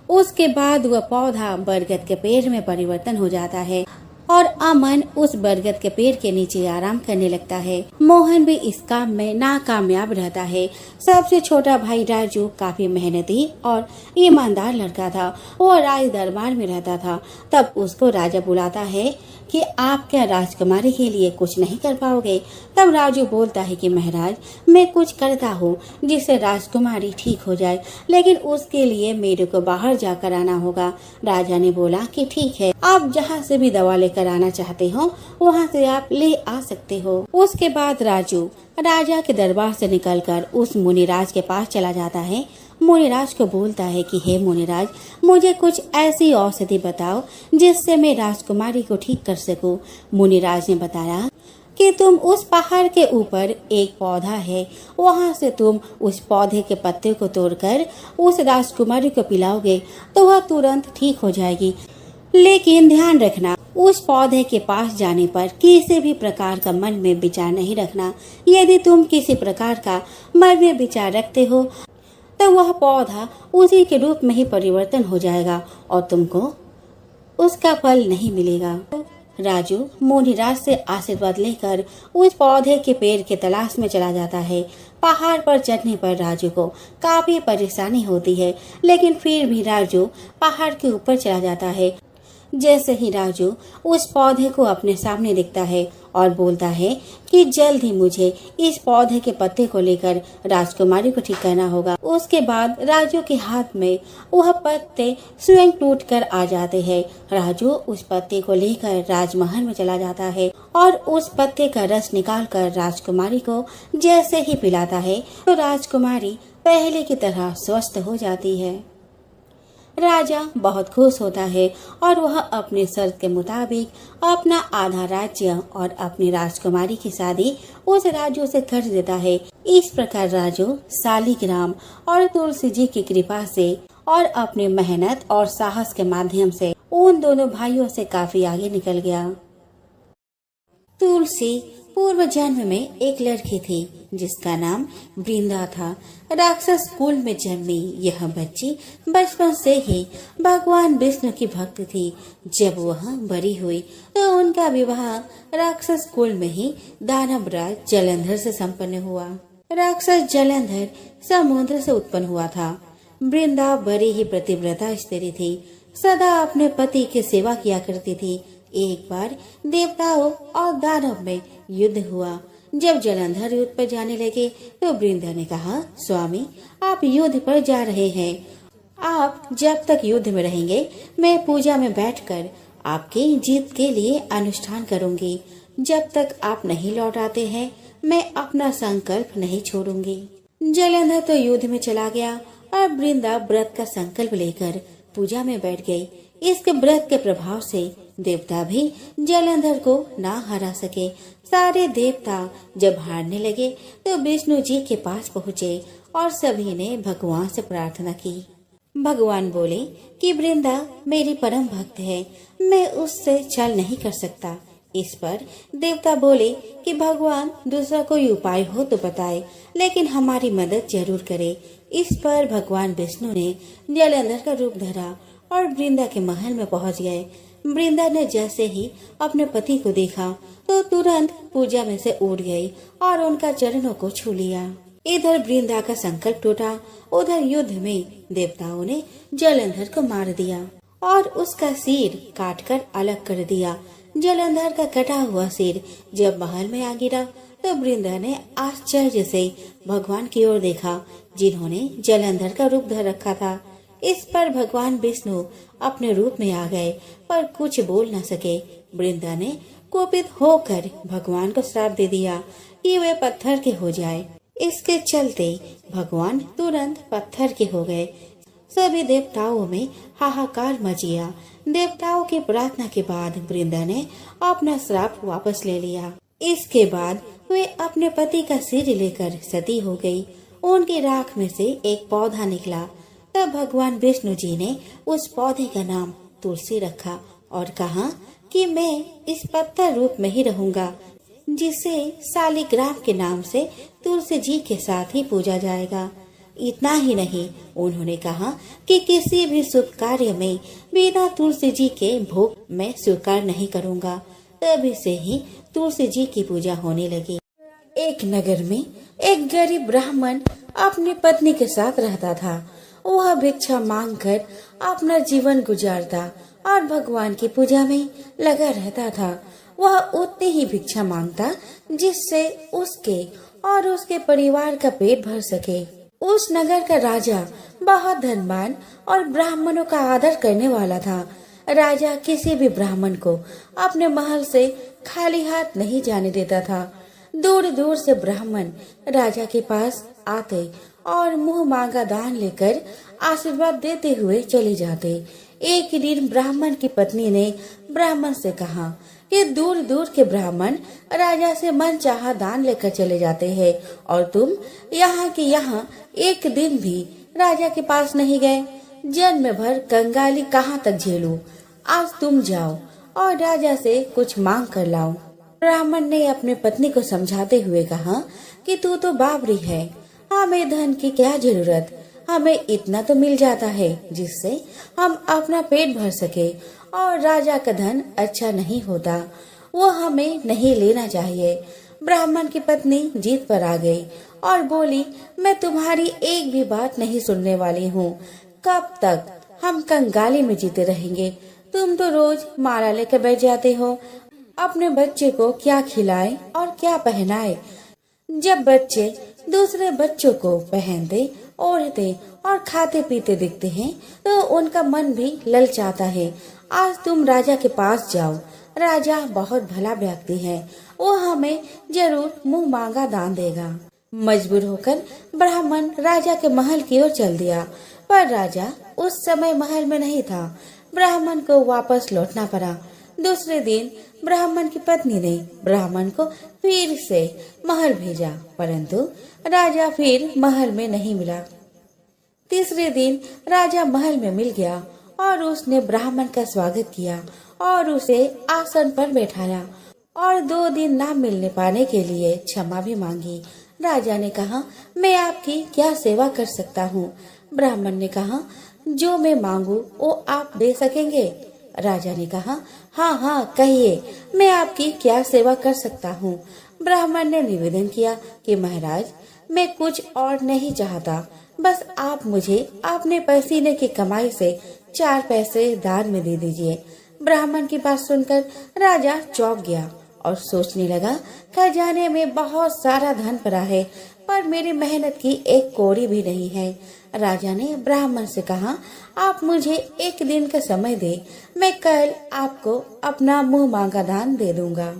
उसके बाद वह पौधा बरगद के पेड़ में परिवर्तन हो जाता है और अमन उस बरगद के पेड़ के नीचे आराम करने लगता है। मोहन भी इस काम में नाकामयाब रहता है। सबसे छोटा भाई राजू काफी मेहनती और ईमानदार लड़का था। वो राज दरबार में रहता था। तब उसको राजा बुलाता है कि आप क्या राजकुमारी के लिए कुछ नहीं कर पाओगे। तब राजू बोलता है कि महाराज, मैं कुछ करता हूँ जिससे राजकुमारी ठीक हो जाए, लेकिन उसके लिए मेरे को बाहर जाकर आना होगा। राजा ने बोला कि ठीक है, आप जहाँ से भी दवा लेकर आना चाहते हो वहाँ से आप ले आ सकते हो। उसके बाद राजू राजा के दरबार से निकलकर उस मुनिराज के पास चला जाता है। मुनिराज को बोलता है कि हे मुनिराज, मुझे कुछ ऐसी औषधि बताओ जिससे मैं राजकुमारी को ठीक कर सकूं। मुनिराज ने बताया कि तुम उस पहाड़ के ऊपर एक पौधा है, वहां से तुम उस पौधे के पत्ते को तोड़कर उस राजकुमारी को पिलाओगे तो वह तुरंत ठीक हो जाएगी। लेकिन ध्यान रखना, उस पौधे के पास जाने पर किसी भी प्रकार का मन में विचार नहीं रखना। यदि तुम किसी प्रकार का मन में विचार रखते हो तो वह पौधा उसी के रूप में ही परिवर्तन हो जाएगा और तुमको उसका फल नहीं मिलेगा। राजू मुनिराज से आशीर्वाद लेकर उस पौधे के पेड़ के तलाश में चला जाता है। पहाड़ पर चढ़ने पर राजू को काफी परेशानी होती है, लेकिन फिर भी राजू पहाड़ के ऊपर चला जाता है। जैसे ही राजू उस पौधे को अपने सामने देखता है और बोलता है कि जल्द ही मुझे इस पौधे के पत्ते को लेकर राजकुमारी को ठीक करना होगा। उसके बाद राजू के हाथ में वह पत्ते स्वयं टूट कर आ जाते हैं। राजू उस पत्ते को लेकर राजमहल में चला जाता है और उस पत्ते का रस निकालकर राजकुमारी को जैसे ही पिलाता है तो राजकुमारी पहले की तरह स्वस्थ हो जाती है। राजा बहुत खुश होता है और वह अपने शर्त के मुताबिक अपना आधा राज्य और अपनी राजकुमारी की शादी उस राजू से कर देता है। इस प्रकार राजू शालिग्राम और तुलसी जी की कृपा से और अपनी मेहनत और साहस के माध्यम से उन दोनों भाइयों से काफी आगे निकल गया। तुलसी पूर्व जन्म में एक लड़की थी जिसका नाम वृंदा था। राक्षस कुल में जन्मी यह बच्ची बचपन से ही भगवान विष्णु की भक्त थी। जब वह बड़ी हुई तो उनका विवाह राक्षस कुल में ही दानवराज जलंधर से संपन्न हुआ। राक्षस जलंधर समुद्र से उत्पन्न हुआ था। वृंदा बड़ी ही पतिव्रता स्त्री थी, सदा अपने पति की सेवा किया करती थी। एक बार देवताओं और दानव में युद्ध हुआ। जब जलंधर युद्ध पर जाने लगे तो वृंदा ने कहा, स्वामी आप युद्ध पर जा रहे हैं, आप जब तक युद्ध में रहेंगे मैं पूजा में बैठकर आपकी जीत के लिए अनुष्ठान करूंगी। जब तक आप नहीं लौट आते हैं मैं अपना संकल्प नहीं छोड़ूंगी। जलंधर तो युद्ध में चला गया और वृंदा व्रत का संकल्प लेकर पूजा में बैठ गई। इसके व्रत के प्रभाव से देवता भी जलंधर को ना हरा सके। सारे देवता जब हारने लगे तो विष्णु जी के पास पहुँचे और सभी ने भगवान से प्रार्थना की। भगवान बोले कि वृंदा मेरी परम भक्त है, मैं उससे छल नहीं कर सकता। इस पर देवता बोले कि भगवान दूसरा कोई उपाय हो तो बताए, लेकिन हमारी मदद जरूर करे। इस पर भगवान विष्णु ने जलंधर का रूप धरा और वृंदा के महल में पहुंच गए। वृंदा ने जैसे ही अपने पति को देखा तो तुरंत पूजा में से उठ गई और उनका चरणों को छू लिया। इधर वृंदा का संकल्प टूटा, उधर युद्ध में देवताओं ने जलंधर को मार दिया और उसका सिर काटकर अलग कर दिया। जलंधर का कटा हुआ सिर जब महल में आ गिरा तो वृंदा ने आश्चर्य से भगवान की ओर देखा, जिन्होंने जलंधर का रूप धर रखा था। इस पर भगवान विष्णु अपने रूप में आ गए पर कुछ बोल न सके। वृंदा ने कोपित होकर भगवान को श्राप दे दिया कि वे पत्थर के हो जाए। इसके चलते भगवान तुरंत पत्थर के हो गए। सभी देवताओं में हाहाकार मच गया। देवताओं की प्रार्थना के बाद वृंदा ने अपना श्राप वापस ले लिया। इसके बाद वे अपने पति का सिर लेकर सती हो गई। उनकी राख में से एक पौधा निकला। तब भगवान विष्णु जी ने उस पौधे का नाम तुलसी रखा और कहा कि मैं इस पत्थर रूप में ही रहूंगा, जिसे शालिग्राम के नाम से तुलसी जी के साथ ही पूजा जाएगा। इतना ही नहीं, उन्होंने कहा कि किसी भी शुभ कार्य में बिना तुलसी जी के भोग मैं स्वीकार नहीं करूंगा। तभी से ही तुलसी जी की पूजा होने लगी। एक नगर में एक गरीब ब्राह्मण अपनी पत्नी के साथ रहता था। वह भिक्षा मांगकर अपना जीवन गुजारता और भगवान की पूजा में लगा रहता था। वह उतनी ही भिक्षा मांगता जिससे उसके और उसके परिवार का पेट भर सके। उस नगर का राजा बहुत धनवान और ब्राह्मणों का आदर करने वाला था। राजा किसी भी ब्राह्मण को अपने महल से खाली हाथ नहीं जाने देता था। दूर दूर से ब्राह्मण राजा के पास आते और मुंह मांगा दान लेकर आशीर्वाद देते हुए चले जाते। एक दिन ब्राह्मण की पत्नी ने ब्राह्मण से कहा कि दूर दूर के ब्राह्मण राजा से मनचाहा दान लेकर चले जाते हैं और तुम यहाँ के यहाँ एक दिन भी राजा के पास नहीं गए। जन्म भर कंगाली कहाँ तक झेलूं? आज तुम जाओ और राजा से कुछ मांग कर लाओ। ब्राह्मण ने अपने पत्नी को समझाते हुए कहा कि तू तो बावरी है, हमें धन की क्या जरूरत, हमें इतना तो मिल जाता है जिससे हम अपना पेट भर सके, और राजा का धन अच्छा नहीं होता, वो हमें नहीं लेना चाहिए। ब्राह्मण की पत्नी जीत पर आ गई और बोली, मैं तुम्हारी एक भी बात नहीं सुनने वाली हूँ। कब तक हम कंगाली में जीते रहेंगे? तुम तो रोज माला लेकर बैठ जाते हो। अपने बच्चे को क्या खिलाए और क्या पहनाए? जब बच्चे दूसरे बच्चों को पहनते, ओढ़ते और खाते पीते दिखते हैं तो उनका मन भी ललचाता है। आज तुम राजा के पास जाओ, राजा बहुत भला व्यक्ति है, वो हमें जरूर मुंह मांगा दान देगा। मजबूर होकर ब्राह्मण राजा के महल की ओर चल दिया, पर राजा उस समय महल में नहीं था। ब्राह्मण को वापस लौटना पड़ा। दूसरे दिन ब्राह्मण की पत्नी ने ब्राह्मण को फिर से महल भेजा, परंतु राजा फिर महल में नहीं मिला। तीसरे दिन राजा महल में मिल गया और उसने ब्राह्मण का स्वागत किया और उसे आसन पर बैठाया और 2 दिन ना मिलने पाने के लिए क्षमा भी मांगी। राजा ने कहा, मैं आपकी क्या सेवा कर सकता हूँ? ब्राह्मण ने कहा, जो मैं मांगू वो आप दे सकेंगे? राजा ने कहा, हाँ हाँ कहिए, मैं आपकी क्या सेवा कर सकता हूँ? ब्राह्मण ने निवेदन किया कि महाराज, मैं कुछ और नहीं चाहता, बस आप मुझे अपने पसीने की कमाई से 4 पैसे दान में दे दीजिए। ब्राह्मण की बात सुनकर राजा चौंक गया और सोचने लगा, खजाने में बहुत सारा धन पड़ा है, पर मेरी मेहनत की एक कौड़ी भी नहीं है। राजा ने ब्राह्मण से कहा, आप मुझे एक दिन का समय दे, मैं कल आपको अपना मुंह मांगा दान दे दूंगा।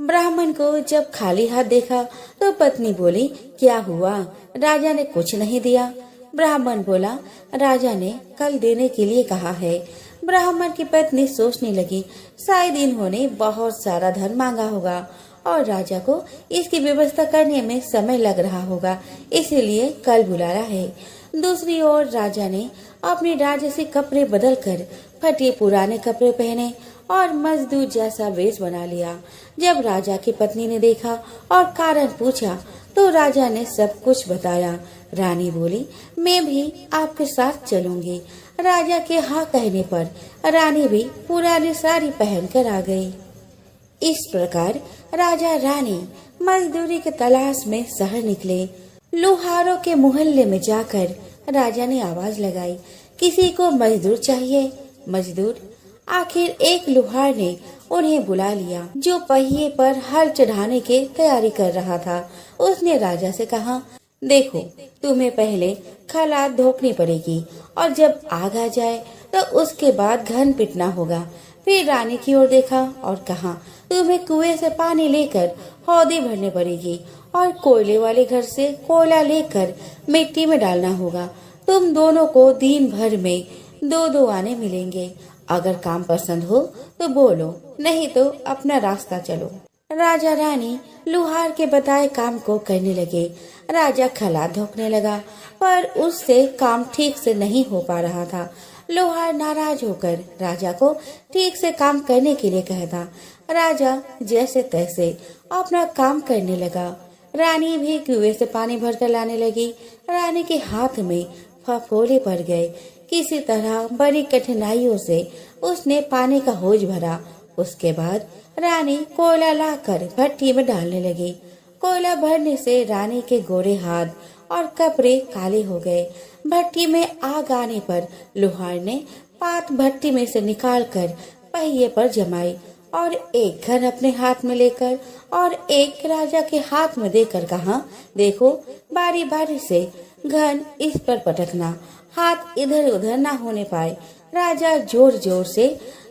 ब्राह्मण को जब खाली हाथ देखा तो पत्नी बोली, क्या हुआ? राजा ने कुछ नहीं दिया। ब्राह्मण बोला, राजा ने कल देने के लिए कहा है। ब्राह्मण की पत्नी सोचने लगी, शायद इन्होंने बहुत सारा धन मांगा होगा और राजा को इसकी व्यवस्था करने में समय लग रहा होगा, इसीलिए कल बुलाया है। दूसरी ओर राजा ने अपने राजसी कपड़े बदलकर फटे पुराने कपड़े पहने और मजदूर जैसा वेश बना लिया। जब राजा की पत्नी ने देखा और कारण पूछा तो राजा ने सब कुछ बताया। रानी बोली, मैं भी आपके साथ चलूंगी। राजा के हाँ कहने पर रानी भी पुरानी साड़ी पहनकर आ गई। इस प्रकार राजा रानी मजदूरी के तलाश में शहर निकले। लोहारों के मोहल्ले में जाकर राजा ने आवाज लगाई, किसी को मजदूर चाहिए? मजदूर? आखिर एक लोहार ने उन्हें बुला लिया, जो पहिए पर हल चढ़ाने की तैयारी कर रहा था। उसने राजा से कहा, देखो, तुम्हें पहले खला धोकनी पड़ेगी और जब आग आ जाए तो उसके बाद घन पिटना होगा। फिर रानी की ओर देखा और कहा, तुम्हें कुएं से पानी लेकर हौदी भरनी पड़ेगी और कोयले वाले घर से कोयला लेकर मिट्टी में डालना होगा। तुम दोनों को दिन भर में 2-2 आने मिलेंगे। अगर काम पसंद हो तो बोलो, नहीं तो अपना रास्ता चलो। राजा रानी लोहार के बताए काम को करने लगे। राजा खला धोकने लगा, पर उससे काम ठीक से नहीं हो पा रहा था। लोहार नाराज होकर राजा को ठीक से काम करने के लिए कहता। राजा जैसे तैसे अपना काम करने लगा। रानी भी कुएं से पानी भरकर लाने लगी। रानी के हाथ में फफोले पड़ गए। किसी तरह बड़ी कठिनाइयों से उसने पानी का हौज भरा। उसके बाद रानी कोयला लाकर भट्टी में डालने लगी। कोयला भरने से रानी के गोरे हाथ और कपड़े काले हो गए। भट्टी में आग आने पर लोहार ने पात भट्टी में से निकालकर पहिए पर जमाई और एक घन अपने हाथ में लेकर और एक राजा के हाथ में देकर कहा, देखो, बारी बारी से घन इस पर पटकना, हाथ इधर उधर ना होने पाए। राजा जोर जोर से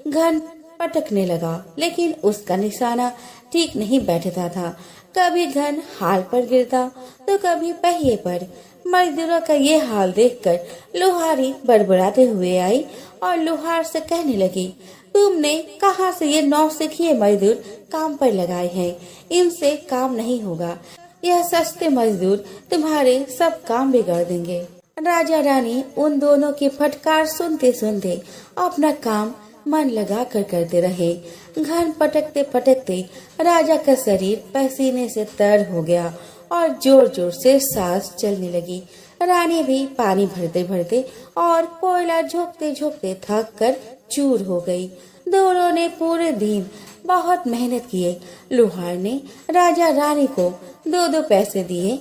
घन पटकने लगा, लेकिन उसका निशाना ठीक नहीं बैठता था। कभी घन हाल पर गिरता तो कभी पहिए पर। मजदूरों का ये हाल देखकर लोहारी बड़बड़ाते हुए आई और लोहार से कहने लगी, तुमने कहाँ से ये नौसिखिए मजदूर काम पर लगाए हैं? इनसे काम नहीं होगा। यह सस्ते मजदूर तुम्हारे सब काम बिगाड़ देंगे। राजा रानी उन दोनों की फटकार सुनते सुनते अपना काम मन लगा कर करते रहे। घन पटकते पटकते राजा का शरीर पसीने से तर हो गया और जोर जोर से सांस चलने लगी। रानी भी पानी भरते भरते और कोयला झोंकते झोंकते थक कर चूर हो गई। दोनों ने पूरे दिन बहुत मेहनत किए। लोहार ने राजा रानी को 2-2 पैसे दिए,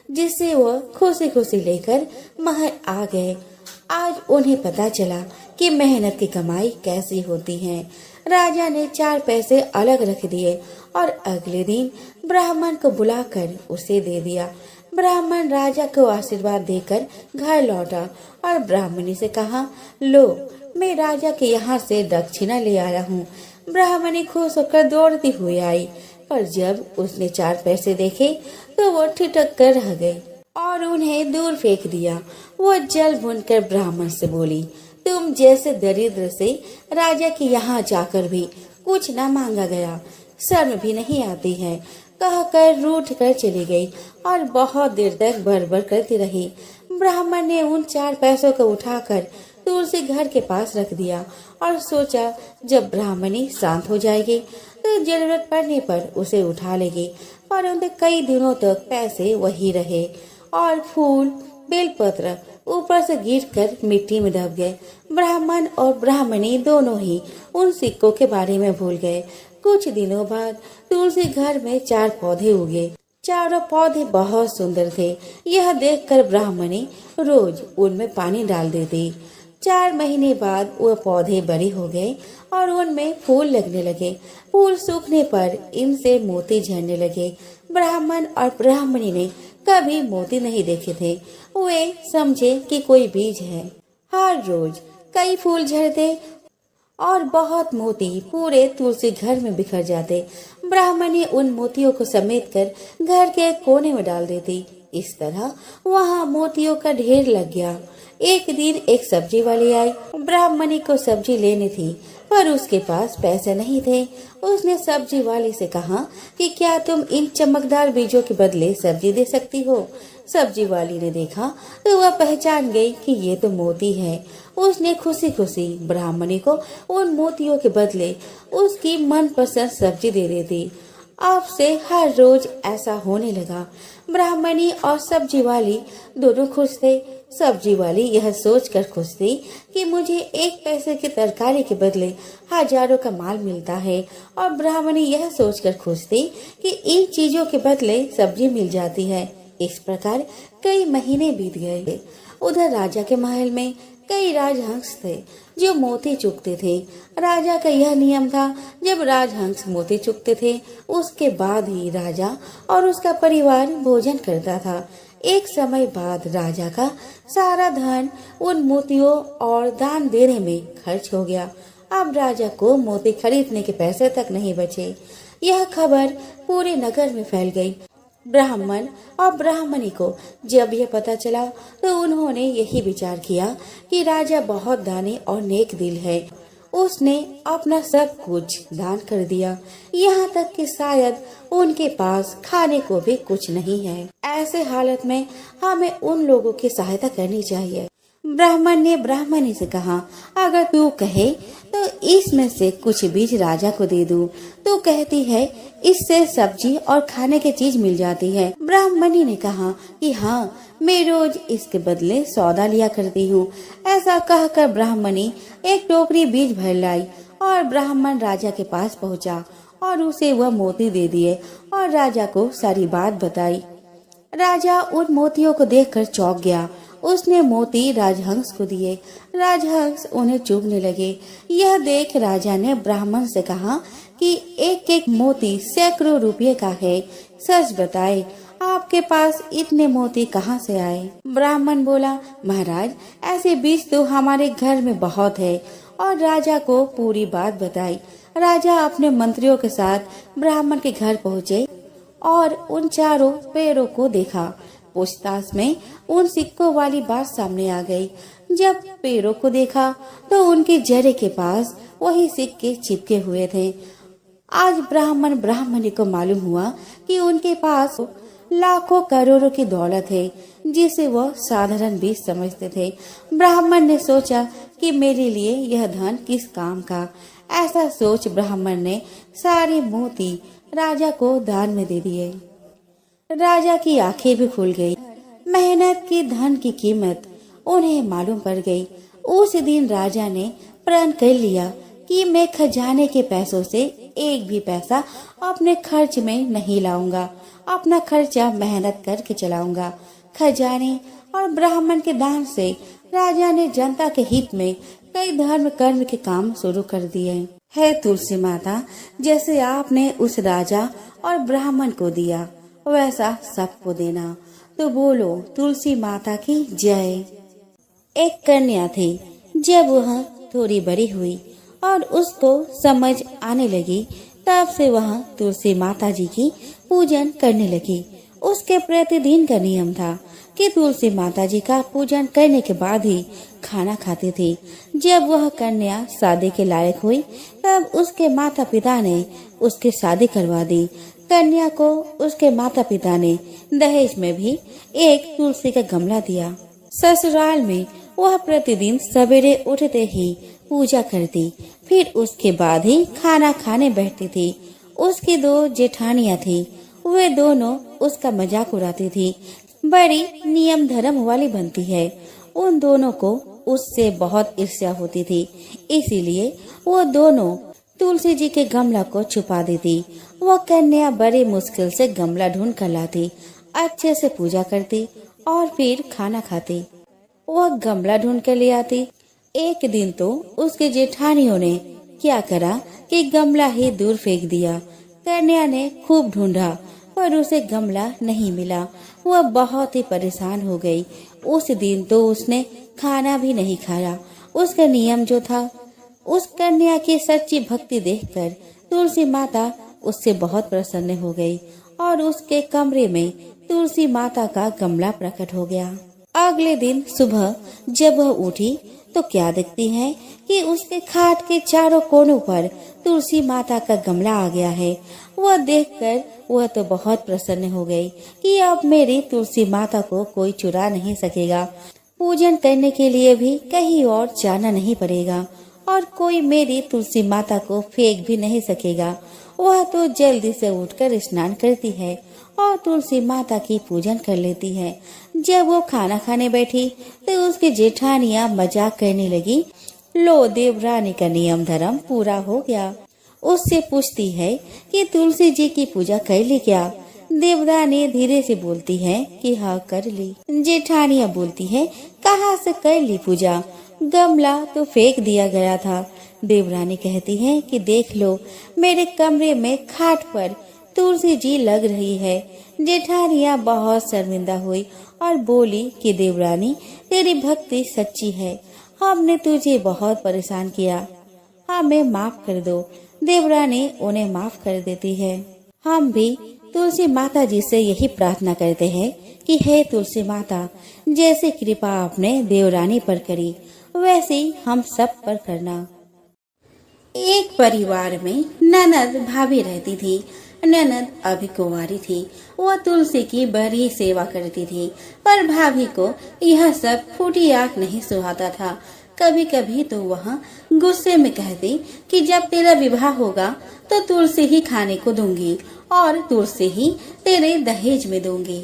जिससे वो खुशी खुशी लेकर महल आ गए। आज उन्हें पता चला कि मेहनत की कमाई कैसी होती है। राजा ने 4 पैसे अलग रख दिए और अगले दिन ब्राह्मण को बुलाकर उसे दे दिया। ब्राह्मण राजा को आशीर्वाद देकर घर लौटा और ब्राह्मणी से कहा, लो, मैं राजा के यहाँ से दक्षिणा ले आया हूँ। ब्राह्मणी खुश होकर दौड़ती हुई आई, पर जब उसने 4 पैसे देखे तो वो ठिठक कर रह गई और उन्हें दूर फेंक दिया। वो जल भूनकर ब्राह्मण से बोली, तुम जैसे दरिद्र से राजा के यहाँ जाकर भी कुछ न मांगा गया, शर्म भी नहीं आती है, कहकर रूठ कर चली गई और बहुत देर तक बड़बड़ करती रही। ब्राह्मण ने उन 4 पैसों को उठाकर तुलसी घर के पास रख दिया और सोचा, जब ब्राह्मणी शांत हो जाएगी तो जरूरत पड़ने पर उसे उठा लेगी। परंतु कई दिनों तक पैसे वही रहे और फूल बेलपत्र ऊपर से गिरकर मिट्टी में दब गए। ब्राह्मण और ब्राह्मणी दोनों ही उन सिक्कों के बारे में भूल गए। कुछ दिनों बाद तुलसी घर में 4 पौधे उगे। चारों पौधे बहुत सुंदर थे। यह देखकर ब्राह्मणी रोज उनमें पानी डाल देती। 4 महीने बाद वह पौधे बड़े हो गए और उनमें फूल लगने लगे। फूल सूखने पर इनसे मोती झड़ने लगे। ब्राह्मण और ब्राह्मणी ने कभी मोती नहीं देखे थे। वे समझे कि कोई बीज है। हर रोज कई फूल झड़ते और बहुत मोती पूरे तुलसी घर में बिखर जाते। ब्राह्मणी उन मोतियों को समेट कर घर के कोने में डाल देती। इस तरह वहाँ मोतियों का ढेर लग गया। एक दिन एक सब्जी वाली आई। ब्राह्मणी को सब्जी लेनी थी पर उसके पास पैसे नहीं थे। उसने सब्जी वाली से कहा कि क्या तुम इन चमकदार बीजों के बदले सब्जी दे सकती हो। सब्जी वाली ने देखा तो वह पहचान गई कि ये तो मोती है। उसने खुशी खुशी ब्राह्मणी को उन मोतियों के बदले उसकी मनपसंद सब्जी दे देती। अब से हर रोज ऐसा होने लगा। ब्राह्मणी और सब्जी वाली दोनों खुश थे। सब्जी वाली यह सोचकर खुश थी कि मुझे 1 पैसे की तरकारी के बदले हजारों का माल मिलता है, और ब्राह्मणी यह सोचकर खुश थी कि इन चीजों के बदले सब्जी मिल जाती है। इस प्रकार कई महीने बीत गए। उधर राजा के महल में कई राजहंस थे जो मोती चुगते थे। राजा का यह नियम था, जब राजहंस मोती चुगते थे उसके बाद ही राजा और उसका परिवार भोजन करता था। एक समय बाद राजा का सारा धन उन मोतियों और दान देने में खर्च हो गया। अब राजा को मोती खरीदने के पैसे तक नहीं बचे। यह खबर पूरे नगर में फैल गई। ब्राह्मण और ब्राह्मणी को जब यह पता चला तो उन्होंने यही विचार किया कि राजा बहुत दानी और नेक दिल है। उसने अपना सब कुछ दान कर दिया, यहाँ तक कि शायद उनके पास खाने को भी कुछ नहीं है। ऐसे हालत में हमें उन लोगों की सहायता करनी चाहिए। ब्राह्मण ने ब्राह्मणी से कहा, अगर तू कहे तो इसमें से कुछ बीज राजा को दे दूं। तो कहती है इससे सब्जी और खाने की चीज मिल जाती है। ब्राह्मणी ने कहा कि हाँ, मैं रोज इसके बदले सौदा लिया करती हूँ। ऐसा कहकर ब्राह्मणी एक टोकरी बीज भर लाई और ब्राह्मण राजा के पास पहुँचा और उसे वह मोती दे दिए और राजा को सारी बात बताई। राजा उन मोतियों को देखकर चौंक गया। उसने मोती राजहंस को दिए। राजहंस उन्हें चुभने लगे। यह देख राजा ने ब्राह्मण से कहा कि एक एक मोती सैकड़ों रुपये का है। सच बताए, आपके पास इतने मोती कहाँ से आए? ब्राह्मण बोला, महाराज, ऐसे बीज तो हमारे घर में बहुत है। और राजा को पूरी बात बताई। राजा अपने मंत्रियों के साथ ब्राह्मण के घर पहुँचे और उन चारों पेड़ों को देखा। पूछताछ में उन सिक्कों वाली बात सामने आ गई। जब पेड़ों को देखा तो उनके जड़े के पास वही सिक्के चिपके हुए थे। आज ब्राह्मण ब्राह्मणी को मालूम हुआ कि उनके पास लाखों करोड़ों की दौलत है, जिसे वह साधारण बीज समझते थे। ब्राह्मण ने सोचा कि मेरे लिए यह धन किस काम का। ऐसा सोच ब्राह्मण ने सारे मोती राजा को दान में दे दिए। राजा की आंखें भी खुल गई। मेहनत की धन की कीमत उन्हें मालूम पड़ गई। उस दिन राजा ने प्रण कर लिया कि मैं खजाने के पैसों से एक भी पैसा अपने खर्च में नहीं लाऊंगा। अपना खर्चा मेहनत करके चलाऊंगा। खजाने और ब्राह्मण के दान से राजा ने जनता के हित में कई धर्म कर्म के काम शुरू कर दिए। है तुलसी माता, जैसे आपने उस राजा और ब्राह्मण को दिया वैसा सबको देना। तो बोलो तुलसी माता की जय। एक कन्या थी। जब वह थोड़ी बड़ी हुई और उसको समझ आने लगी, तब से वह तुलसी माता जी की पूजन करने लगी। उसके प्रतिदिन का नियम था कि तुलसी माता जी का पूजन करने के बाद ही खाना खाती थी। जब वह कन्या शादी के लायक हुई, तब उसके माता पिता ने उसकी शादी करवा दी। कन्या को उसके माता पिता ने दहेज में भी एक तुलसी का गमला दिया। ससुराल में वह प्रतिदिन सवेरे उठते ही पूजा करती, फिर उसके बाद ही खाना खाने बैठती थी। उसकी 2 जेठानियां थी। वे दोनों उसका मजाक उड़ाती थी। बड़ी नियम धर्म वाली बनती है। उन दोनों को उससे बहुत ईर्ष्या होती थी, इसीलिए वो दोनों तुलसी जी के गमला को छुपा देती। वह कन्या बड़ी मुश्किल से गमला ढूंढ कर लाती, अच्छे से पूजा करती और फिर खाना खाती। वह गमला ढूंढ कर ले आती। एक दिन तो उसके जेठानियों ने क्या करा कि गमला ही दूर फेंक दिया। कन्या ने खूब ढूंढा पर उसे गमला नहीं मिला। वह बहुत ही परेशान हो गई। उस दिन तो उसने खाना भी नहीं खाया। उसका नियम जो था, उस कन्या की सच्ची भक्ति देखकर तुलसी माता उससे बहुत प्रसन्न हो गई और उसके कमरे में तुलसी माता का गमला प्रकट हो गया। अगले दिन सुबह जब वह उठी तो क्या देखती है कि उसके खाट के चारों कोनों पर तुलसी माता का गमला आ गया है। वह देखकर वह तो बहुत प्रसन्न हो गई कि अब मेरी तुलसी माता को कोई चुरा नहीं सकेगा। पूजन करने के लिए भी कहीं और जाना नहीं पड़ेगा और कोई मेरी तुलसी माता को फेंक भी नहीं सकेगा। वह तो जल्दी से उठकर स्नान करती है और तुलसी माता की पूजन कर लेती है। जब वो खाना खाने बैठी तो उसकी जेठानियां मजाक करने लगी। लो, देवरानी का नियम धर्म पूरा हो गया। उससे पूछती है कि तुलसी जी की पूजा कर ली क्या? देवरानी धीरे से बोलती है कि हाँ कर ली। जेठानियां बोलती है कहाँ से कर ली पूजा? गमला तो फेंक दिया गया था। देवरानी कहती है कि देख लो, मेरे कमरे में खाट पर तुलसी जी लग रही है। जेठानियां बहुत शर्मिंदा हुई और बोली कि देवरानी, तेरी भक्ति सच्ची है। हमने तुझे बहुत परेशान किया, हमें माफ कर दो। देवरानी उन्हें माफ कर देती है। हम भी तुलसी माता जी से यही प्रार्थना करते हैं कि हे तुलसी माता, जैसे कृपा आपने देवरानी पर करी वैसे ही हम सब पर करना। एक परिवार में ननद भाभी रहती थी। ननद अभी कुंवारी थी। वह तुलसी की बड़ी सेवा करती थी, पर भाभी को यह सब फूटी आंख नहीं सुहाता था। कभी कभी तो वह गुस्से में कहती कि जब तेरा विवाह होगा तो तुलसी ही खाने को दूंगी और तुलसी ही तेरे दहेज में दूंगी।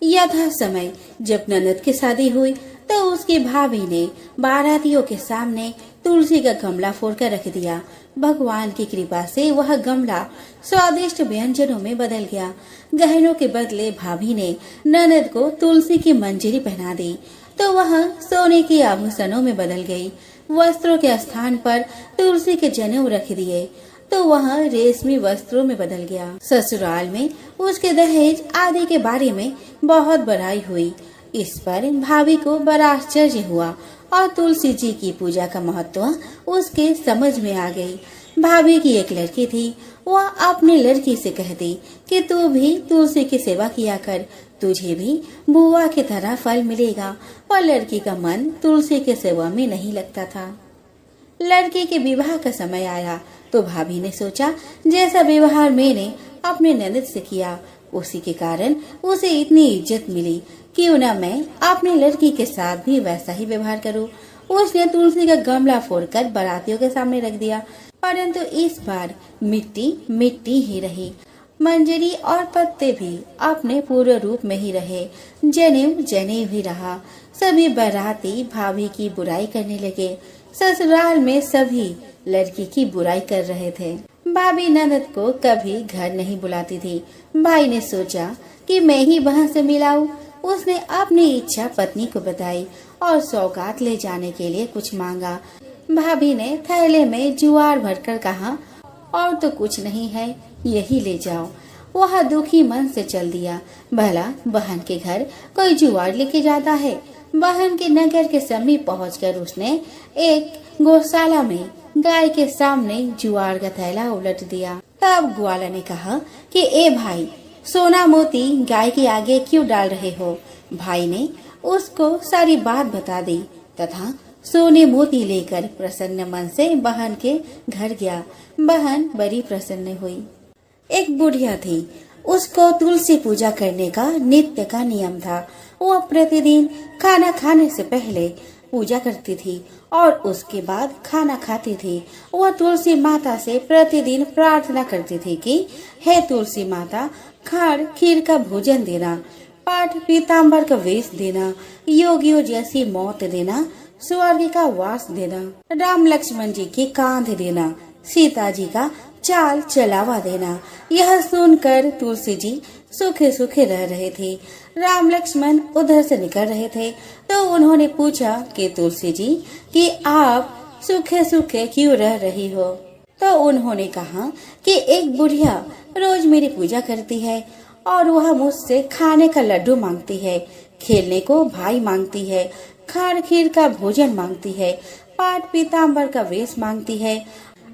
यथा समय जब ननद की शादी हुई तो उसकी भाभी ने बारातियों के सामने तुलसी का गमला फोड़कर रख दिया। भगवान की कृपा से वह गमला स्वादिष्ट व्यंजनों में बदल गया। गहनों के बदले भाभी ने ननद को तुलसी की मंजरी पहना दी तो वह सोने के आभूषणों में बदल गई। वस्त्रों के स्थान पर तुलसी के जनेऊ रख दिए तो वह रेशमी वस्त्रों में बदल गया। ससुराल में उसके दहेज आदि के बारे में बहुत बड़ाई हुई। इस पर भाभी को बड़ा आश्चर्य हुआ और तुलसी जी की पूजा का महत्व उसके समझ में आ गई। भाभी की एक लड़की थी। वह अपनी लड़की से कहती कि तू भी तुलसी की सेवा किया कर, तुझे भी बुआ की तरह फल मिलेगा। पर लड़की का मन तुलसी की सेवा में नहीं लगता था। लड़की के विवाह का समय आया तो भाभी ने सोचा जैसा व्यवहार मैंने अपने ननद से किया उसी के कारण उसे इतनी इज्जत मिली, क्यों न मैं अपनी लड़की के साथ भी वैसा ही व्यवहार करूं। उसने तुलसी का गमला फोड़कर बारातियों के सामने रख दिया, परंतु इस बार मिट्टी मिट्टी ही रही। मंजरी और पत्ते भी अपने पूरे रूप में ही रहे। जनेऊ जनेऊ ही रहा। सभी बाराती भाभी की बुराई करने लगे। ससुराल में सभी लड़की की बुराई कर रहे थे। भाभी ननद को कभी घर नहीं बुलाती थी। भाई ने सोचा कि मैं ही बहन से मिलाऊं। उसने अपनी इच्छा पत्नी को बताई और सौगात ले जाने के लिए कुछ मांगा। भाभी ने थैले में जुआर भरकर कहा, और तो कुछ नहीं है, यही ले जाओ। वह दुखी मन से चल दिया। भला बहन के घर कोई जुआर लेके जाता है। बहन के नगर के समीप पहुंचकर उसने एक गौशाला में गाय के सामने जुआर का थैला उलट दिया। तब ग्वाला ने कहा कि ए भाई, सोना मोती गाय के आगे क्यों डाल रहे हो? भाई ने उसको सारी बात बता दी तथा सोने मोती लेकर प्रसन्न मन से बहन के घर गया। बहन बड़ी प्रसन्न हुई। एक बुढ़िया थी। उसको तुलसी पूजा करने का नित्य का नियम था। वह प्रतिदिन खाना खाने से पहले पूजा करती थी और उसके बाद खाना खाती थी। वह तुलसी माता से प्रतिदिन प्रार्थना करती थी कि हे तुलसी माता, खाड़ खीर का भोजन देना, पाठ पीताम्बर का वेश देना, योगियों जैसी मौत देना, स्वर्ग का वास देना, राम लक्ष्मण जी की कांध देना, सीता जी का चाल चलावा देना। यह सुनकर तुलसी जी सूखे सूखे रह रहे थे। राम लक्ष्मण उधर से निकल रहे थे तो उन्होंने पूछा कि तुलसी जी कि आप सूखे सूखे क्यों रह रही हो। तो उन्होंने कहा कि एक बुढ़िया रोज मेरी पूजा करती है और वह मुझसे खाने का लड्डू मांगती है, खेलने को भाई मांगती है, खाड़ खीर का भोजन मांगती है, पाट पीताम्बर का वेश मांगती है,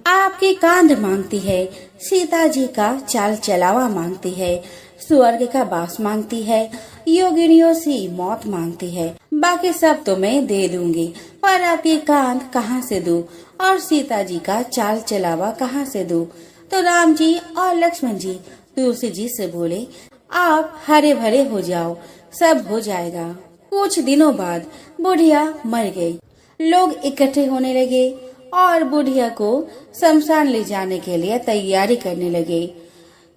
आपकी कांध मांगती है, सीता जी का चाल चलावा मांगती है, स्वर्ग का वास मांगती है, योगिनियों से मौत मांगती है। बाकी सब तो मैं दे दूंगी, पर आपकी कांध कहाँ से दूं और सीता जी का चाल चलावा कहाँ से दूं। तो राम जी और लक्ष्मण जी तुलसी जी से बोले, आप हरे भरे हो जाओ, सब हो जाएगा। कुछ दिनों बाद बुढ़िया मर गई। लोग इकट्ठे होने लगे और बुढ़िया को शमशान ले जाने के लिए तैयारी करने लगे।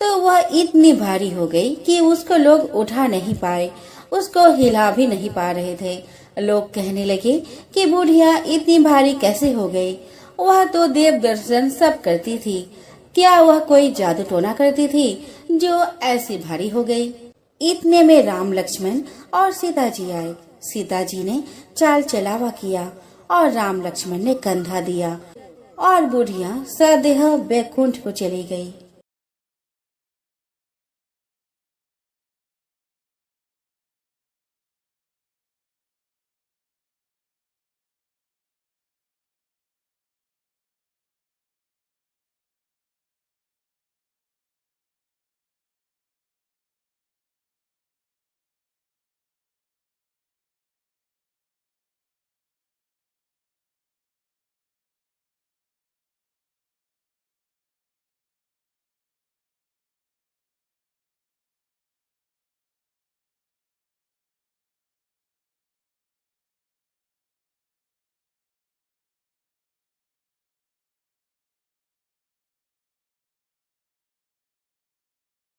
तो वह इतनी भारी हो गई कि उसको लोग उठा नहीं पाए, उसको हिला भी नहीं पा रहे थे। लोग कहने लगे कि बुढ़िया इतनी भारी कैसे हो गई, वह तो देव दर्शन सब करती थी, क्या वह कोई जादू टोना करती थी जो ऐसी भारी हो गई। इतने में राम लक्ष्मण और सीता जी आए। सीता जी ने चाल चलावा किया और राम लक्ष्मण ने कंधा दिया और बुढ़िया सदेह बैकुंठ को चली गई।